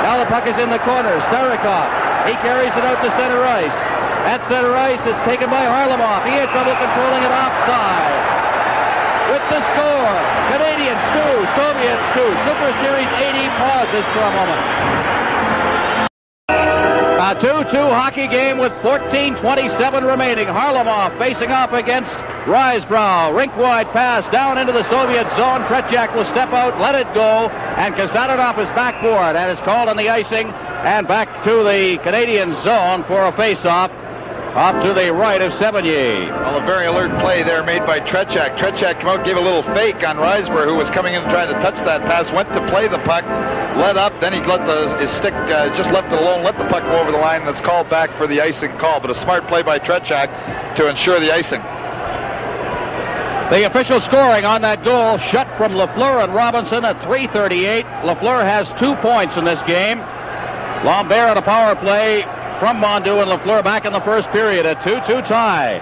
Now the puck is in the corner. Starikov. He carries it out to center ice. At center ice, it's taken by Harlamov. He had trouble controlling it offside. With the score, Canadiens 2, Soviets 2. Superseries 80 pauses for a moment. A 2-2 hockey game with 14:27 remaining. Harlamov facing off against Risebrow. Rink-wide pass down into the Soviet zone. Tretiak will step out, let it go, and Kasatonov is backboard and is called on the icing and back to the Canadian zone for a face-off. Off to the right of Sevigny. Well, a very alert play there made by Tretiak. Tretiak came out, gave a little fake on Risebrough, who was coming in and trying to touch that pass. Went to play the puck, let up, then he let his stick, just left it alone, let the puck go over the line, and it's called back for the icing call. But a smart play by Tretiak to ensure the icing. The official scoring on that goal, Schutt from Lafleur and Robinson at 3:38. Lafleur has 2 points in this game. Lambert on a power play from Mondu, and Lafleur back in the first period. A 2-2 tie.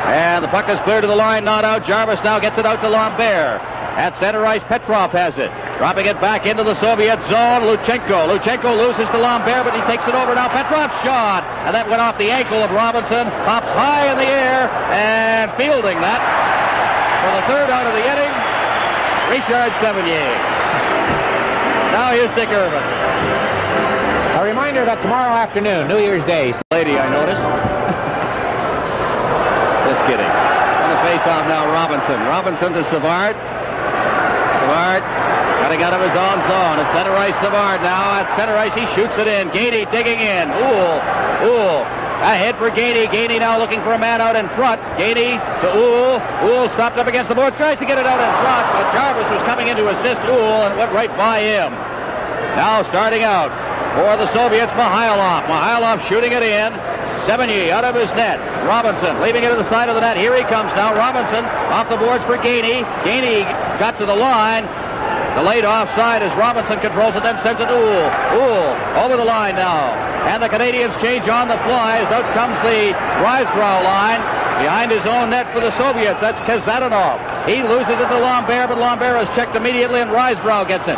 And the puck is clear to the line, not out. Jarvis now gets it out to Lambert. At center ice, Petrov has it. Dropping it back into the Soviet zone, Luchenko. Luchenko loses to Lambert, but he takes it over now. Petrov's shot, and that went off the ankle of Robinson. Pops high in the air, and fielding that for the third out of the inning, Richard Sevigny. Now here's Dick Irvin. A reminder that tomorrow afternoon, New Year's Day. Lady, I noticed. Just kidding. On the face-off now, Robinson. Robinson to Savard. Savard cutting out of his own zone. At center ice, Savard now. At center ice, he shoots it in. Gainey digging in. Uhl. Ahead for Gainey. Gainey now looking for a man out in front. Gainey to Uhl. Uhl stopped up against the boards. Tries to get it out in front, but Jarvis was coming in to assist Uhl and went right by him. Now starting out for the Soviets, Mihailov. Mihailov shooting it in. Sevigny out of his net. Robinson leaving it to the side of the net. Here he comes now. Robinson off the boards for Gainey. Gainey got to the line. Delayed offside as Robinson controls it, then sends it to Uhl. Uhl over the line now. And the Canadiens change on the fly as out comes the Risebrow line. Behind his own net for the Soviets, that's Kazadanov. He loses it to Lambert, but Lambert is checked immediately and Risebrow gets it.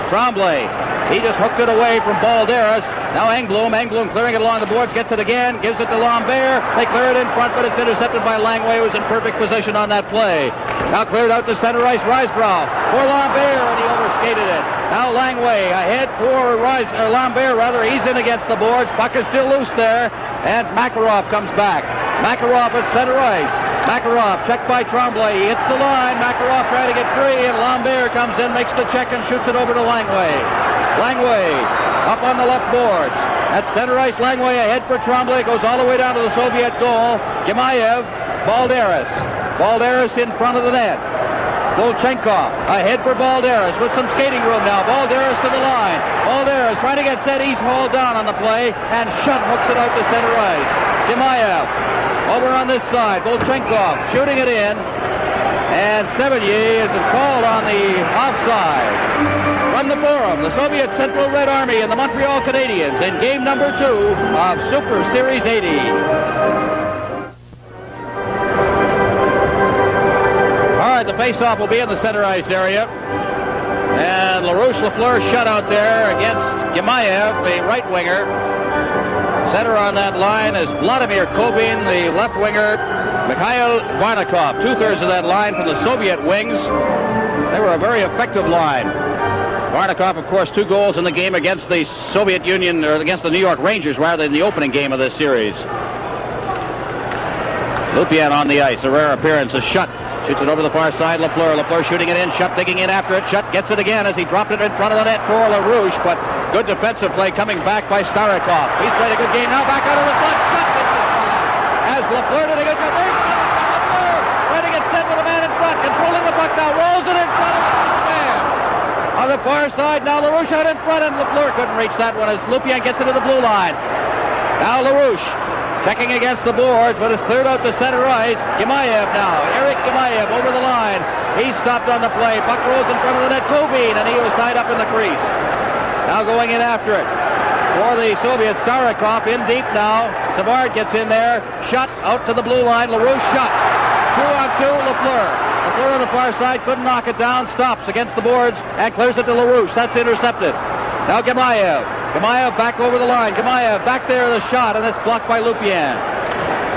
Tremblay. He just hooked it away from Balderas. Now Engblom clearing it along the boards, gets it again, gives it to Lambert. They clear it in front, but it's intercepted by Langway, who's in perfect position on that play. Now cleared out to center ice, Risebrow for Lambert, and he overskated it. Now Langway ahead for Lambert, he's in against the boards. Puck is still loose there, and Makarov comes back. Makarov at center ice. Makarov checked by Tremblay. He hits the line. Makarov trying to get free, and Lambert comes in, makes the check, and shoots it over to Langway. Langway up on the left boards. At center ice, Langway ahead for Tremblay. Goes all the way down to the Soviet goal. Gemayev, Balderas. Balderas in front of the net. Volchenkov ahead for Balderas with some skating room now. Balderas to the line. Balderas trying to get set. He's hauled down on the play, and Shutt hooks it out to center ice. Gemayev over on this side. Volchenkov shooting it in. And Sevigny is called on the offside. From the Forum, the Soviet Central Red Army and the Montreal Canadiens in game number 2 of Super Series 80. All right, the faceoff will be in the center ice area. And LaRouche Lafleur shut out there against Gemayev, the right winger. Center on that line is Vladimir Kobin, the left winger. Mikhail Varnakov, two-thirds of that line from the Soviet wings. They were a very effective line. Varnakov, of course, 2 goals in the game against the Soviet Union, or against the New York Rangers, rather than the opening game of this series. Lupien on the ice, a rare appearance. A Shutt shoots it over the far side. Lafleur shooting it in. Shutt digging in after it. Shutt gets it again as he dropped it in front of the net for LaRouche, but good defensive play coming back by Starikov. He's played a good game now. Back out of the slot. Shutt gets the shot. As Lafleur did a good job. There's Lafleur trying to get set with a man in front, controlling the puck now. Rolls it in front of the man. On the far side, now LaRouche out in front, and Lafleur couldn't reach that one as Lupien gets it to the blue line. Now LaRouche checking against the boards, but it's cleared out to center ice. Gemayev now. Eric Gemayev over the line. He stopped on the play. Puck rolls in front of the net. Kobin, and he was tied up in the crease. Now going in after it. For the Soviets, Starikov in deep now. Savard gets in there. Shutt out to the blue line. LaRouche shot. 2-on-2, Lafleur. Lafleur on the far side couldn't knock it down. Stops against the boards and clears it to LaRouche. That's intercepted. Now Gemayev. Gemayev back over the line. Gemayev back there, the shot, and it's blocked by Lupien.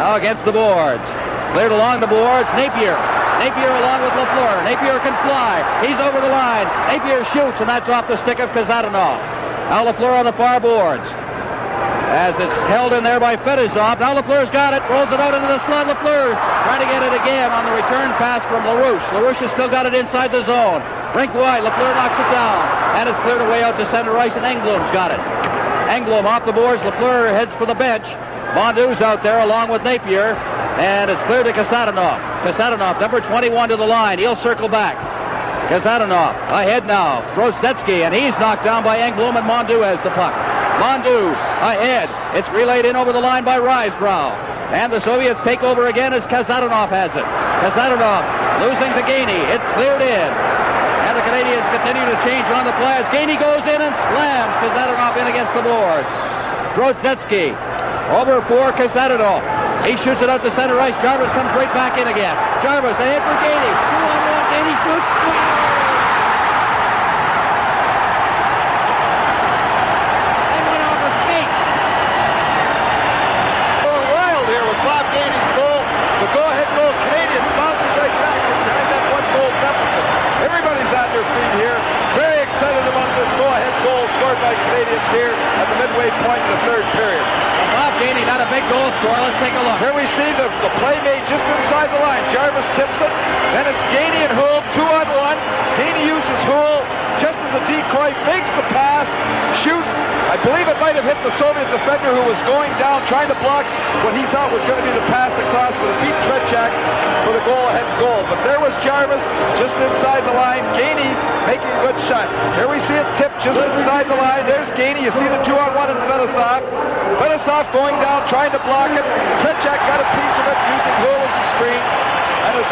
Now against the boards. Cleared along the boards. Napier. Napier along with Lafleur. Napier can fly. He's over the line. Napier shoots, and that's off the stick of Kazadanov. Now Lafleur on the far boards. As it's held in there by Fedosov. Now Lafleur's got it. Rolls it out into the slot. Lafleur trying to get it again on the return pass from LaRouche. LaRouche has still got it inside the zone. Rink wide. Lafleur knocks it down. And it's cleared away out to center ice, and Engblom's got it. Engblom off the boards. Lafleur heads for the bench. Mondou's out there along with Napier. And it's cleared to Kasadanov. Kasadanov, number 21 to the line. He'll circle back. Kasadanov ahead now. Grosdetsky, and he's knocked down by Engblom, and Mondou has the puck. Mondou ahead. It's relayed in over the line by Risebrow. And the Soviets take over again as Kasadanov has it. Kasadanov losing to Gainey. It's cleared in. And the Canadiens continue to change on the play as Gainey goes in and slams Kasadanov in against the boards. Grosdetsky over for Kasadanov. He shoots it out to center ice. Jarvis comes right back in again. Jarvis ahead for Gainey. 2-on-1. Gainey shoots. They went off a skate. Going wild here with Bob Gainey's goal. The go-ahead goal. Canadiens bouncing right back behind that 1-goal deficit. Everybody's on their feet here. Very excited about this go-ahead goal scored by Detroit Canadiens here at the midway point in the third period. Bob Gainey, not a big goal scorer. Let's take a look. Here we see the play made just inside the line. Jarvis tips it. Then it's Gainey and Houle, 2-on-1. Gainey uses Houle just as a decoy, fakes the pass, shoots. I believe it might have hit the Soviet defender who was going down, trying to block what he thought was going to be the pass across, but it beat Tretiak for the goal-ahead goal. But there was Jarvis just inside the line. Gainey making a good shot. Here we see it tip just inside the line. There's Gainey. You see the 2-on-1 in Fedosov. Fedosov going down, trying to block it. Tretiak got a piece of it, using Houle as the screen. And it's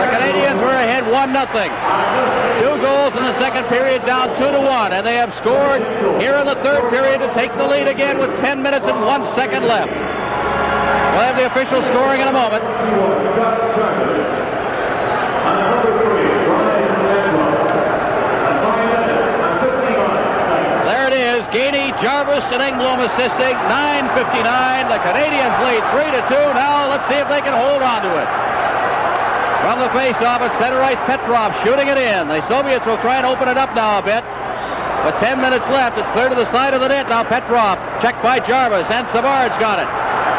the Canadiens were ahead 1-0. 2 goals in the second period, down 2-1, and they have scored here in the third period to take the lead again with 10 minutes and 1 second left. We'll have the official scoring in a moment. There it is, Gainey, Jarvis, and Engblom assisting. 9:59. The Canadiens lead 3-2. Now let's see if they can hold on to it. From the face-off at center ice, Petrov shooting it in. The Soviets will try and open it up now a bit. With 10 minutes left, it's clear to the side of the net. Now Petrov, checked by Jarvis, and Savard's got it.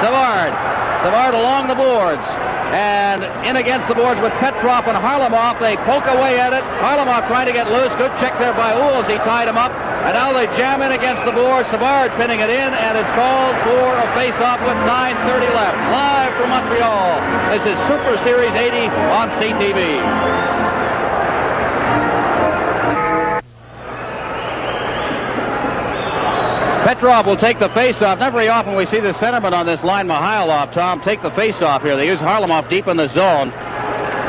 Savard along the boards. And in against the boards with Petrov and Harlamov. They poke away at it. Harlamov trying to get loose. Good check there by Houle as he tied him up. And now they jam in against the board. Savard pinning it in, and it's called for a face-off with 9:30 left. Live from Montreal, this is Superseries 80 on CTV. Petrov will take the face-off. Not very often we see the centerman on this line, Mihailov, Tom, take the face-off here. They use Harlamov deep in the zone.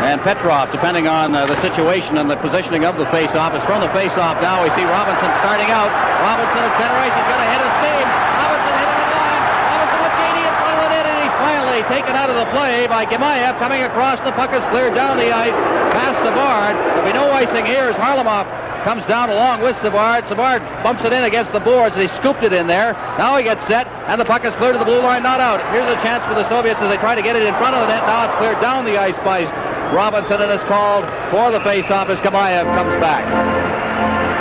And Petrov, depending on the situation and the positioning of the face-off, is from the face-off now. We see Robinson starting out. Robinson at center ice is going to hit a steam. Robinson hitting the line. Robinson with Gainey in front of the net, and he's finally taken out of the play by Gemayev. Coming across, the puck is cleared down the ice past Savard. There'll be no icing here as Harlamov comes down along with Savard. Savard bumps it in against the boards. They scooped it in there. Now he gets set, and the puck is cleared to the blue line, not out. Here's a chance for the Soviets as they try to get it in front of the net. Now it's cleared down the ice by Robinson, and is called for the face-off as Gemayev comes back.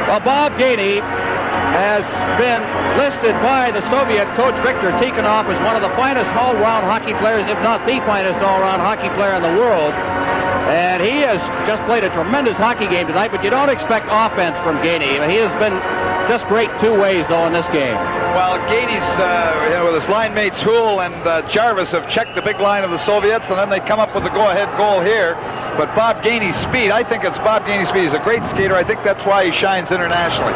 Well, Bob Gainey has been listed by the Soviet coach Viktor Tikhonov as one of the finest all-round hockey players, if not the finest all-round hockey player in the world. And he has just played a tremendous hockey game tonight, but you don't expect offense from Gainey. He has been just great two ways, though, in this game. Well, Gainey's, with his line mates Houle and Jarvis have checked the big line of the Soviets, and then they come up with the go-ahead goal here. But Bob Gainey's speed, I think it's Bob Gainey's speed. He's a great skater. I think that's why he shines internationally.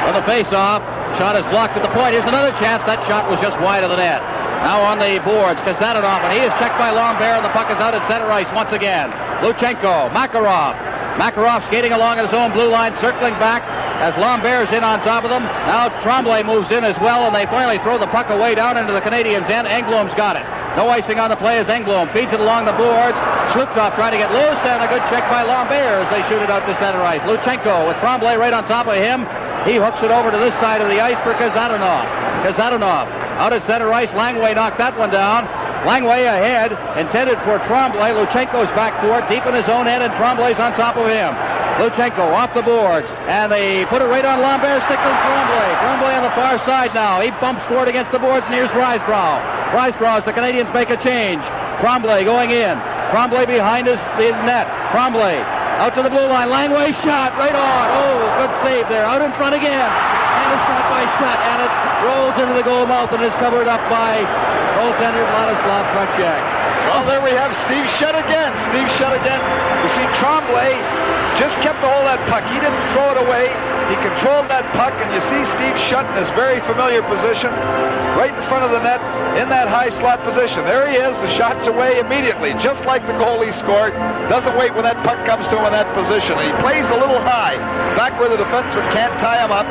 On the face-off, shot is blocked at the point. Here's another chance. That shot was just wide of the net. Now on the boards, Kazanov, and he is checked by Lambert, and the puck is out at center ice once again. Luchenko, Makarov. Makarov skating along his own blue line, circling back as Lambert's in on top of them. Now Tremblay moves in as well, and they finally throw the puck away down into the Canadiens' end. Engblom's got it. No icing on the play as Engblom feeds it along the boards. Schluptoff trying to get loose, and a good check by Lambert as they shoot it out to center ice. Luchenko with Tremblay right on top of him. He hooks it over to this side of the ice for Kazanov. Kazanov out at center ice. Langway knocked that one down. Langway ahead, intended for Tremblay. Luchenko's back for it, deep in his own end, and Tremblay's on top of him. Luchenko off the boards, and they put it right on Lambert, stickling Tremblay. Tremblay on the far side now. He bumps forward against the boards, and here's Risebrow. Risebrow as the Canadiens make a change. Tremblay going in. Tremblay behind the net. Tremblay out to the blue line. Langway shot right on. Oh, good save there. Out in front again. And a shot by Shutt, and it rolls into the goal mouth and is covered up by goaltender Vladislav Tretiak. Well, there we have Steve Shutt again. Steve Shutt again. We see Tremblay just kept a hold of that puck. He didn't throw it away. He controlled that puck, and you see Steve Shutt in his very familiar position, right in front of the net, in that high slot position. There he is. The shot's away immediately, just like the goal he scored. Doesn't wait when that puck comes to him in that position. And he plays a little high, back where the defenseman can't tie him up.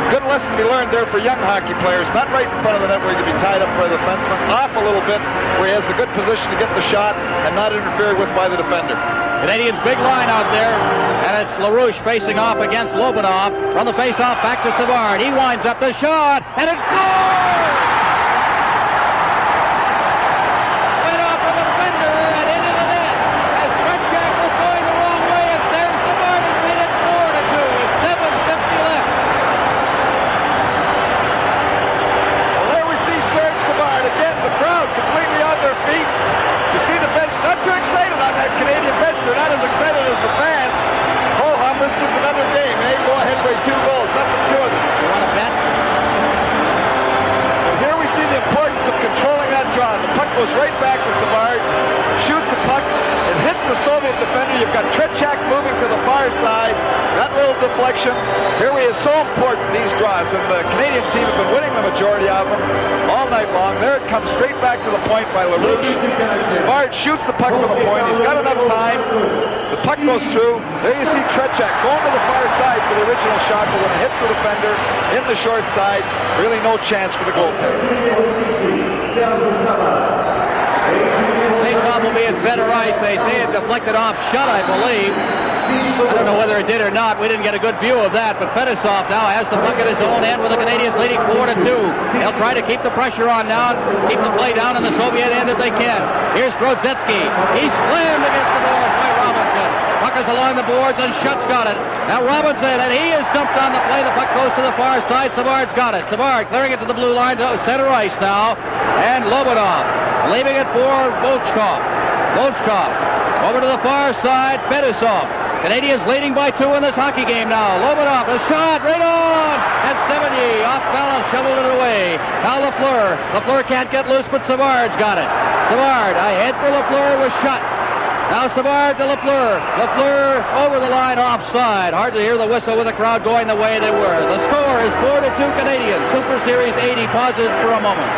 Good lesson to be learned there for young hockey players. Not right in front of the net where he can be tied up by the defenseman. Off a little bit where he has a good position to get the shot and not interfered with by the defender. Canadiens' big line out there, and it's LaRouche facing off against Lobanov. From the face-off, back to Savard. He winds up the shot, and it's scored! Went off of the defender and into the net as Tretiak was going the wrong way, and there's Savard has made it 4-2 with 7:50 left. not as excited as the fans. Oh, this is just another game, eh? Go ahead by 2 goals, nothing to it. You want to bet? And here we see the importance of controlling that draw. The puck goes right back to Savard, shoots the puck, it hits the Soviet defender. You've got Tretiak moving to the far side. That little deflection. Here we is so important, these draws, and the Canadian team have been winning the majority of them all night long. There it comes straight back to the point by LaRouche. Savard shoots the puck from the point. He's got enough time. The puck goes through. There you see Tretiak going to the far side for the original shot, but when it hits the defender in the short side, really no chance for the goaltender. Faceoff will be at center ice. They say it deflected off shut, I believe. I don't know whether it did or not. We didn't get a good view of that, but Fedosov now has the puck at his own end with the Canadiens leading 4-2. They'll try to keep the pressure on now, keep the play down in the Soviet end if they can. Here's Grodzetsky. He's slammed against the boards by Robinson. Puck is along the boards and Schutt's got it. Now Robinson, and he is dumped on the play. The puck goes to the far side. Savard's got it. Savard clearing it to the blue line to center ice now. And Lobanov leaving it for Volchkov. Volchkov over to the far side. Fedosov. Canadians leading by 2 in this hockey game now. Lobanov, a shot right on! And 70 off balance, shoveled it away. Now Lafleur. Lafleur can't get loose, but Savard's got it. Savard, ahead for Lafleur was shot. Now Savard to Lafleur. Lafleur over the line offside. Hard to hear the whistle with the crowd going the way they were. The score is 4-2 Canadians. Superseries 80 pauses for a moment.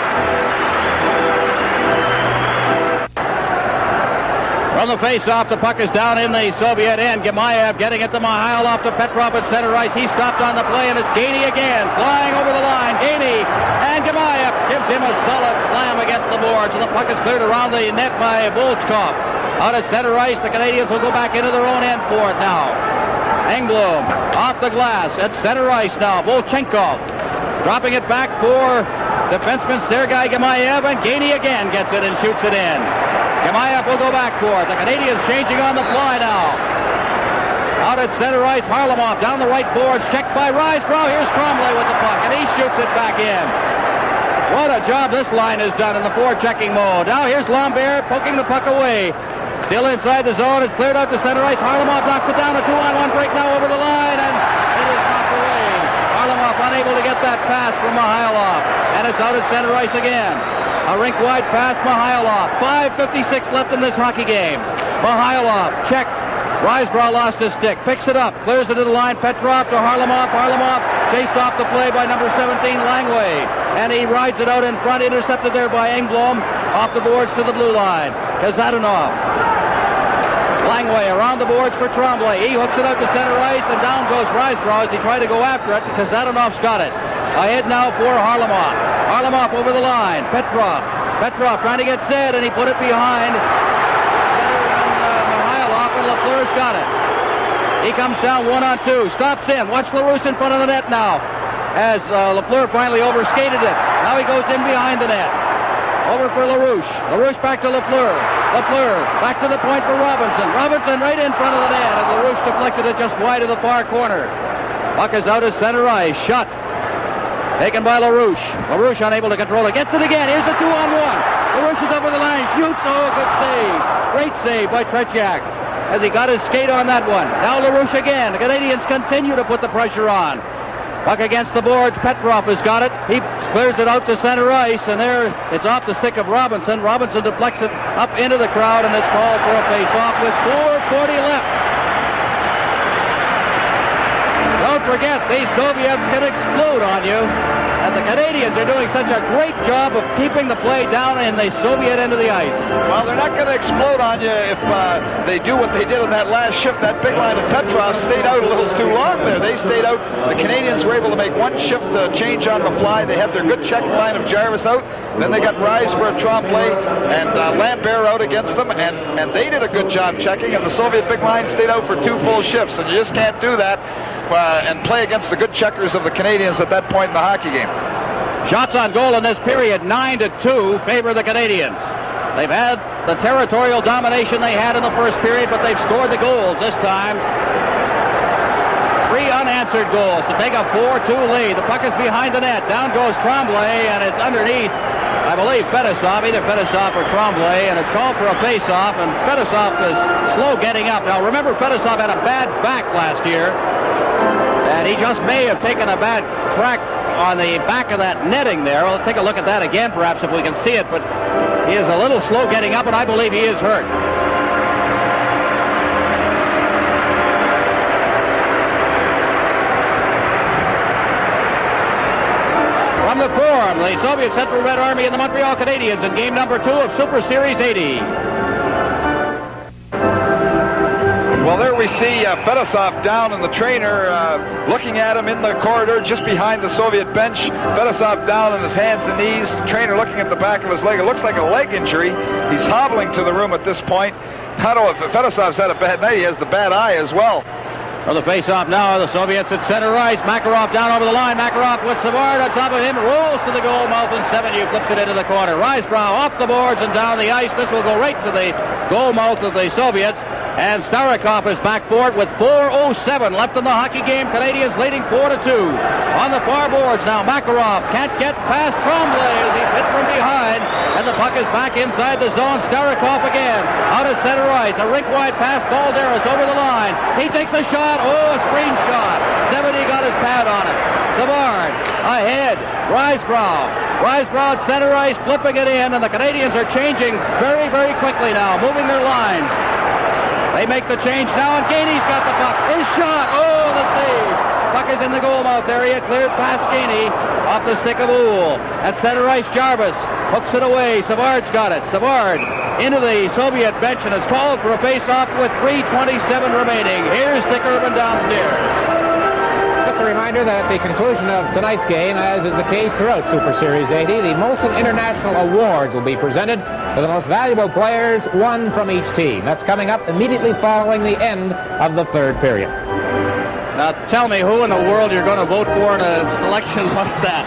From the face-off, the puck is down in the Soviet end. Gemayev getting it to Mihailov to Petrov at center ice. He stopped on the play, and it's Gainey again, flying over the line. Gainey, and Gemayev gives him a solid slam against the boards, and the puck is cleared around the net by Volchkov. Out at center ice, the Canadians will go back into their own end for it now. Engblom off the glass at center ice now. Volchenkov dropping it back for defenseman Sergei Gemayev, and Gainey again gets it and shoots it in. Gemayev will go back for it. The Canadians changing on the fly now. Out at center ice, Harlamov down the right boards, checked by Risebrough. Here's Trombley with the puck, and he shoots it back in. What a job this line has done in the forechecking mode. Now here's Lambert poking the puck away. Still inside the zone. It's cleared out to center ice. Harlamov knocks it down. A 2-on-1 break now over the line, and it is knocked away. Harlamov unable to get that pass from Mihailov, and it's out at center ice again. A rink-wide pass, Mihailov. 5:56 left in this hockey game. Mihailov checked. Risebrough lost his stick. Picks it up. Clears it to the line. Petrov to Harlamov. Harlamov chased off the play by number 17, Langway. And he rides it out in front. Intercepted there by Engblom. Off the boards to the blue line. Kazadanov. Langway around the boards for Trombley. He hooks it out to center ice, and down goes Risebrough as he tried to go after it. Kazadanov's got it. Ahead now for Harlamov. Harlamov over the line. Petrov. Petrov trying to get set, and he put it behind. Mihailov, and Lafleur's got it. He comes down 1-on-2. Stops in. Watch LaRouche in front of the net now. As Lafleur finally overskated it. Now he goes in behind the net. Over for LaRouche. LaRouche back to Lafleur. Lafleur back to the point for Robinson. Robinson right in front of the net, and LaRouche deflected it just wide of the far corner. Puck is out of center ice. Shot. Taken by LaRouche. LaRouche unable to control it. Gets it again. Here's the 2-on-1. LaRouche is over the line. Shoots. Oh, good save. Great save by Tretiak as he got his skate on that one. Now LaRouche again. The Canadians continue to put the pressure on. Puck against the boards. Petrov has got it. He clears it out to center ice, and there it's off the stick of Robinson. Robinson deflects it up into the crowd, and it's called for a face-off with 4:40 left. Don't forget, these Soviets can explode on you. And the Canadians are doing such a great job of keeping the play down in the Soviet end of the ice. Well, they're not going to explode on you if they do what they did in that last shift. That big line of Petrov stayed out a little too long there. They stayed out. The Canadians were able to make one shift change on the fly. They had their good checking line of Jarvis out. Then they got Risebrough, Trombley, and Lambert out against them. And they did a good job checking. And the Soviet big line stayed out for 2 full shifts. And you just can't do that. And play against the good checkers of the Canadians at that point in the hockey game. Shots on goal in this period, 9-2, favor the Canadians. They've had the territorial domination they had in the first period, but they've scored the goals this time. 3 unanswered goals to take a 4-2 lead. The puck is behind the net. Down goes Trombley, and it's underneath I believe, Fedosov, either Fedosov or Tremblay, and it's called for a face-off, and Fedosov is slow getting up. Now, remember, Fedosov had a bad back last year, and he just may have taken a bad crack on the back of that netting there. We'll take a look at that again, perhaps, if we can see it, but he is a little slow getting up, and I believe he is hurt. From the Forum, the Soviet Central Red Army and the Montreal Canadiens in game number 2 of Super Series 80. Well, there we see Fedosov down, and the trainer looking at him in the corridor just behind the Soviet bench. Fedosov down on his hands and knees. The trainer looking at the back of his leg. It looks like a leg injury. He's hobbling to the room at this point. I don't know if Fedosov's had a bad night. He has the bad eye as well. For the face-off now, the Soviets at center ice. Makarov down over the line. Makarov with Savard on top of him. Rolls to the goal mouth, and 7U flips it into the corner. Risebrow off the boards and down the ice. This will go right to the goal mouth of the Soviets. And Starikov is back for it with 4:07 left in the hockey game. Canadiens leading 4-2. On the far boards now, Makarov can't get past Tremblay as he's hit from behind. And the puck is back inside the zone. Starikov again. Out at center ice. A rink-wide pass. Balderas over the line. He takes a shot. Oh, a screen shot. 70 got his pad on it. Savard ahead. Risebrow. Risebrow at center ice, flipping it in. And the Canadiens are changing very, very quickly now, moving their lines. They make the change now, and Gainey's got the puck. His shot. Oh, the save. Puck is in the goal mouth area. Cleared past Gainey off the stick of Uhl. At center ice, Jarvis hooks it away. Savard's got it. Savard into the Soviet bench, and is called for a face-off with 3:27 remaining. Here's Dick Urban downstairs. Just a reminder that at the conclusion of tonight's game, as is the case throughout Super Series 80, the Molson International Awards will be presented for the most valuable players, one from each team. That's coming up immediately following the end of the third period. Now tell me who in the world you're going to vote for in a selection like that.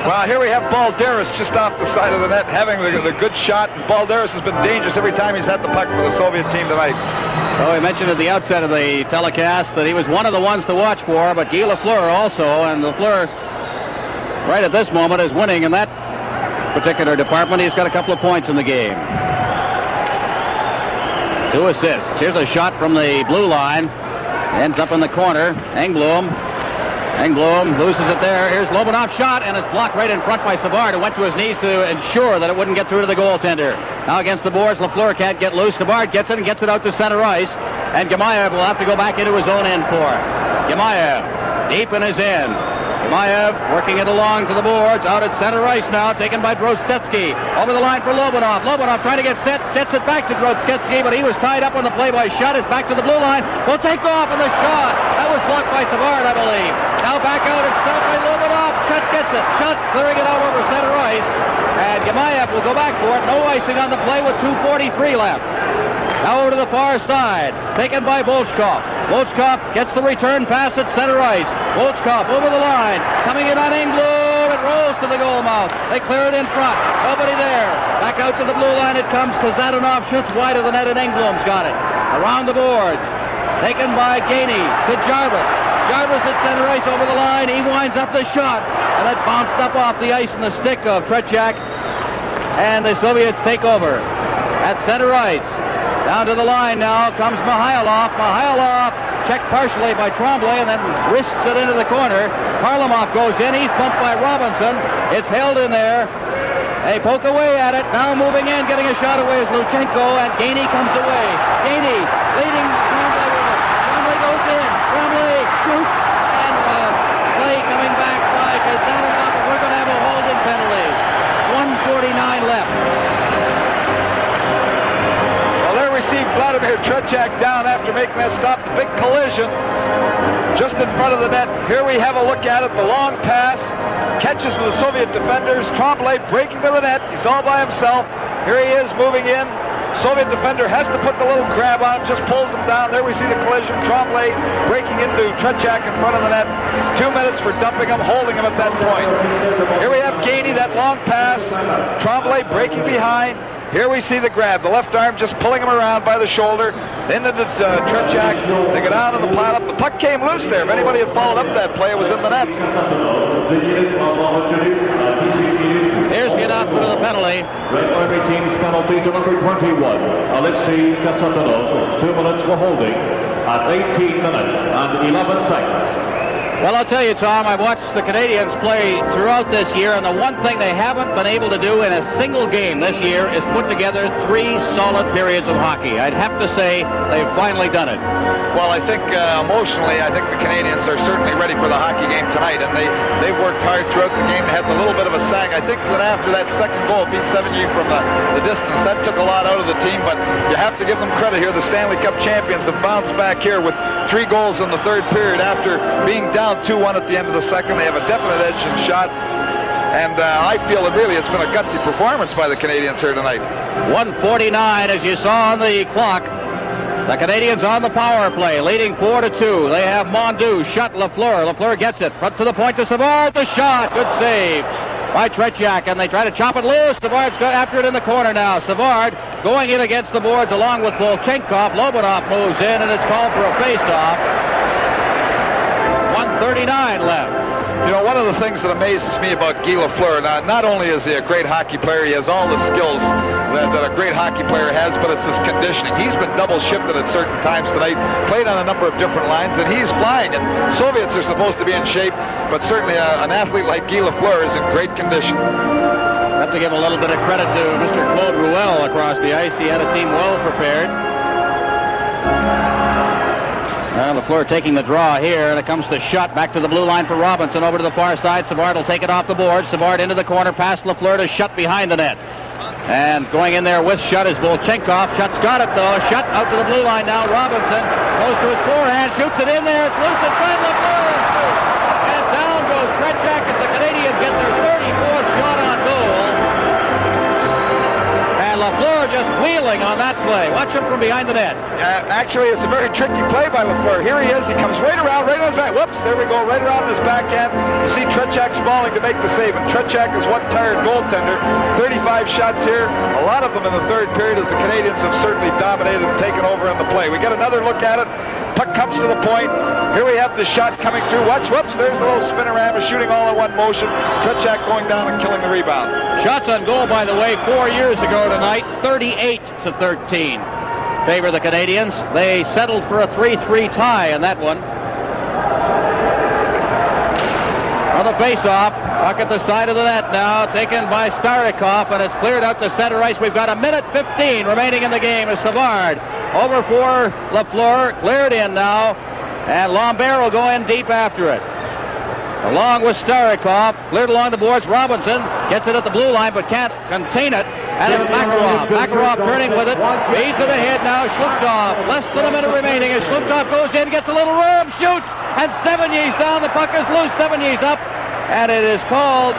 Well, here we have Balderas just off the side of the net having the good shot. And Balderas has been dangerous every time he's had the puck for the Soviet team tonight. Oh, we mentioned at the outset of the telecast that he was one of the ones to watch for, but Guy Lafleur also, and Lafleur right at this moment is winning in that particular department. He's got a couple of points in the game. 2 assists. Here's a shot from the blue line. Ends up in the corner. Engblom loses it there. Here's Lobanov's shot, and it's blocked right in front by Savard, who went to his knees to ensure that it wouldn't get through to the goaltender. Now against the boards, Lafleur can't get loose. Savard gets it and gets it out to center ice, and Gemayev will have to go back into his own end for it. Gemayev deep in his end. Gemayev working it along to the boards, out at center ice now, taken by Drostetsky. Over the line for Lobanov. Lobanov trying to get set, gets it back to Drostetsky, but he was tied up on the play by Shutt. It's back to the blue line. Will take off, and the shot. That was blocked by Savard, I believe. Now back out, it's stopped by Lobanov. Shutt gets it. Shutt clearing it out over center ice. And Gemayev will go back for it. No icing on the play with 2:43 left. Now over to the far side, taken by Volchkov. Volchkov gets the return pass at center ice. Volchkov over the line, coming in on Engblom. It rolls to the goal mouth. They clear it in front. Nobody there. Back out to the blue line it comes. Kazadanov shoots wide of the net, and Engblom's got it. Around the boards, taken by Gainey to Jarvis. Jarvis at center ice over the line. He winds up the shot, and that bounced up off the ice in the stick of Tretiak. And the Soviets take over at center ice. Down to the line now comes Mihailov. Mihailov checked partially by Tremblay and then wrists it into the corner. Varlamov goes in. He's bumped by Robinson. It's held in there. They poke away at it. Now moving in, getting a shot away is Luchenko, and Gainey comes away. Gainey leading Tremblay with it. Tremblay goes in. Tremblay shoots, and play coming back by Kazadanov. We're going to have a holding penalty. 1:49 left. We see Vladimir Tretiak down after making that stop. The big collision just in front of the net. Here we have a look at it. The long pass catches the Soviet defenders. Tremblay breaking to the net. He's all by himself. Here he is moving in. Soviet defender has to put the little grab on him, just pulls him down. There we see the collision. Tremblay breaking into Tretiak in front of the net. 2 minutes for dumping him, holding him at that point. Here we have Gainey, that long pass. Tremblay breaking behind. Here we see the grab. The left arm just pulling him around by the shoulder. Into Tretiak. They go down to the pile-up. The puck came loose there. If anybody had followed up that play, it was in the net. Here's Southwood to the penalty. Red Army team's penalty to number 21, Alexei Kasatonov. 2 minutes for holding at 18 minutes and 11 seconds. Well, I'll tell you, Tom, I've watched the Canadiens play throughout this year, and the one thing they haven't been able to do in a single game this year is put together 3 solid periods of hockey. I'd have to say they've finally done it. Well, I think emotionally, I think the Canadiens are certainly ready for the hockey game tonight, and they've worked hard throughout the game. They had a little bit of a sag. I think that after that second goal beat 7U from the distance, that took a lot out of the team, but you have to give them credit here. The Stanley Cup champions have bounced back here with 3 goals in the third period after being down 2-1 at the end of the second. They have a definite edge in shots, and I feel that really it's been a gutsy performance by the Canadiens here tonight. 1:49 as you saw on the clock. The Canadiens on the power play, leading 4-2. They have Mondu, shot Lafleur. Lafleur gets it, front to the point to Savard. The shot, good save by Tretiak, and they try to chop it loose. Savard's got after it in the corner now. Savard going in against the boards along with Volchenkov. Lobanov moves in, and it's called for a face-off. 1:39 left. You know, one of the things that amazes me about Guy Lafleur, not only is he a great hockey player, he has all the skills that a great hockey player has, but it's his conditioning. He's been double shifted at certain times tonight, played on a number of different lines, and he's flying. And Soviets are supposed to be in shape, but certainly an athlete like Guy Lafleur is in great condition. I have to give a little bit of credit to Mr. Claude Ruel across the ice. He had a team well prepared. Lafleur taking the draw here, and it comes to Shutt back to the blue line for Robinson over to the far side. Savard will take it off the board. Savard into the corner, past Lafleur to Shutt behind the net. And going in there with Shutt is Volchenkov. Shutt's got it though. Shutt out to the blue line now. Robinson goes to his forehand, shoots it in there. It's loose in front. Lafleur is through. And down goes Tretiak as the Canadiens get their 34th shot on goal. And Lafleur just wheeling on that play. Watch him from behind the net. Actually, it's a very tricky play by Lafleur. Here he is. He comes right around, right on his back. Whoops, there we go, right around his backhand. You see Tretiak spalling to make the save, and Tretiak is one tired goaltender. 35 shots here, a lot of them in the third period, as the Canadiens have certainly dominated and taken over in the play. We get another look at it. Puck comes to the point. Here we have the shot coming through. Watch, whoops, there's the little spinorama, shooting all in one motion. Tretiak going down and killing the rebound. Shots on goal, by the way, 4 years ago tonight, 38-13. Favor the Canadiens. They settled for a 3-3 tie in that one. On the face-off, puck at the side of the net now, taken by Starikov, and it's cleared out to center ice. We've got 1:15 remaining in the game as Savard over for Lafleur, cleared in now, and Lambert will go in deep after it. Along with Starikov, cleared along the boards. Robinson gets it at the blue line, but can't contain it. And it's Makarov. Makarov turning with it. Feeds it ahead now. Schluptov. Less than a minute remaining as Schluptov goes in, gets a little room, shoots, and Sevigny's down. The puck is loose. Sevigny's up, and it is called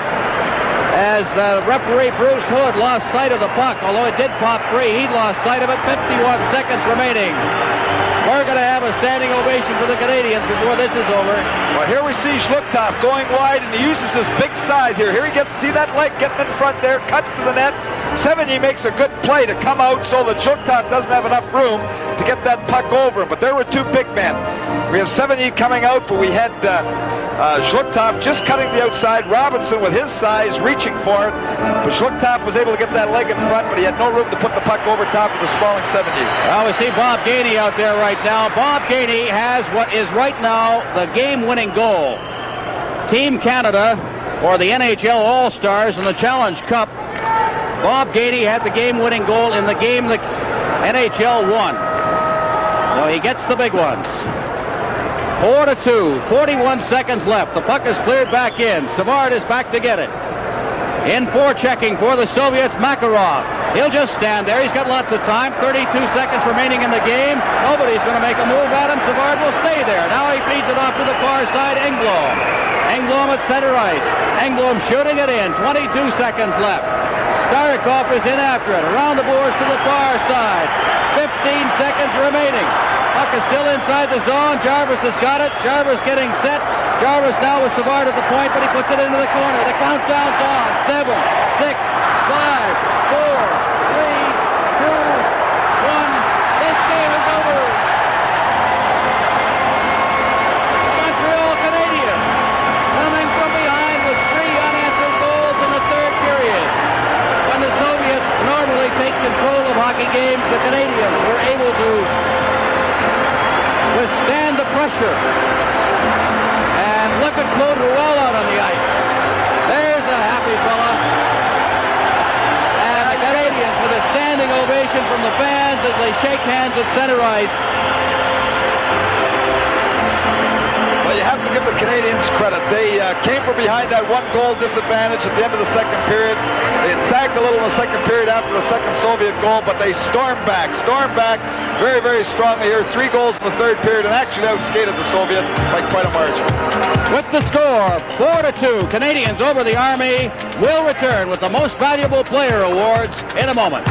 as referee Bruce Hood lost sight of the puck. Although it did pop free, he lost sight of it. 51 seconds remaining. We're going to have a standing ovation for the Canadiens before this is over. Well, here we see Schluptov going wide, and he uses his big size here. Here he gets, see that leg getting in front there, cuts to the net. Sevigny makes a good play to come out so that Schluptov doesn't have enough room to get that puck over him. But there were 2 big men. We have Sevigny coming out, but we had Schluptov just cutting the outside. Robinson with his size reaching for it. But Schluptov was able to get that leg in front, but he had no room to put the puck over top of the sprawling Sevigny. Well, we see Bob Gainey out there right now. Bob Gainey has what is right now the game-winning goal. Team Canada, or the NHL All-Stars in the Challenge Cup, Bob Gainey had the game-winning goal in the game the NHL won. So he gets the big ones. 4-2, 41 seconds left. The puck is cleared back in. Savard is back to get it. In checking for the Soviets, Makarov. He'll just stand there. He's got lots of time. 32 seconds remaining in the game. Nobody's going to make a move at him. Savard will stay there. Now he feeds it off to the far side. Engblom. Engblom at center ice. Engblom shooting it in. 22 seconds left. Starikov is in after it. Around the boards to the far side. 15 seconds remaining. Puck is still inside the zone. Jarvis has got it. Jarvis getting set. Jarvis now with Savard at the point, but he puts it into the corner. The countdown's on. 7, 6, 5, 4, 3, 2, 1. This game is over. The Montreal Canadiens coming from behind with 3 unanswered goals in the third period. the Canadiens were able to withstand the pressure. And look at Claude Ruel out on the ice. There's a happy fella. And the Canadiens with a standing ovation from the fans as they shake hands at center ice. Well, you have to give the Canadiens credit. They came from behind that 1-goal disadvantage at the end of the second period. They had sagged a little in the second period after the second Soviet goal, but they stormed back very, very strongly here. 3 goals in the third period and actually outskated the Soviets by quite a margin. With the score, 4-2, Canadiens over the Army. Will return with the Most Valuable Player awards in a moment.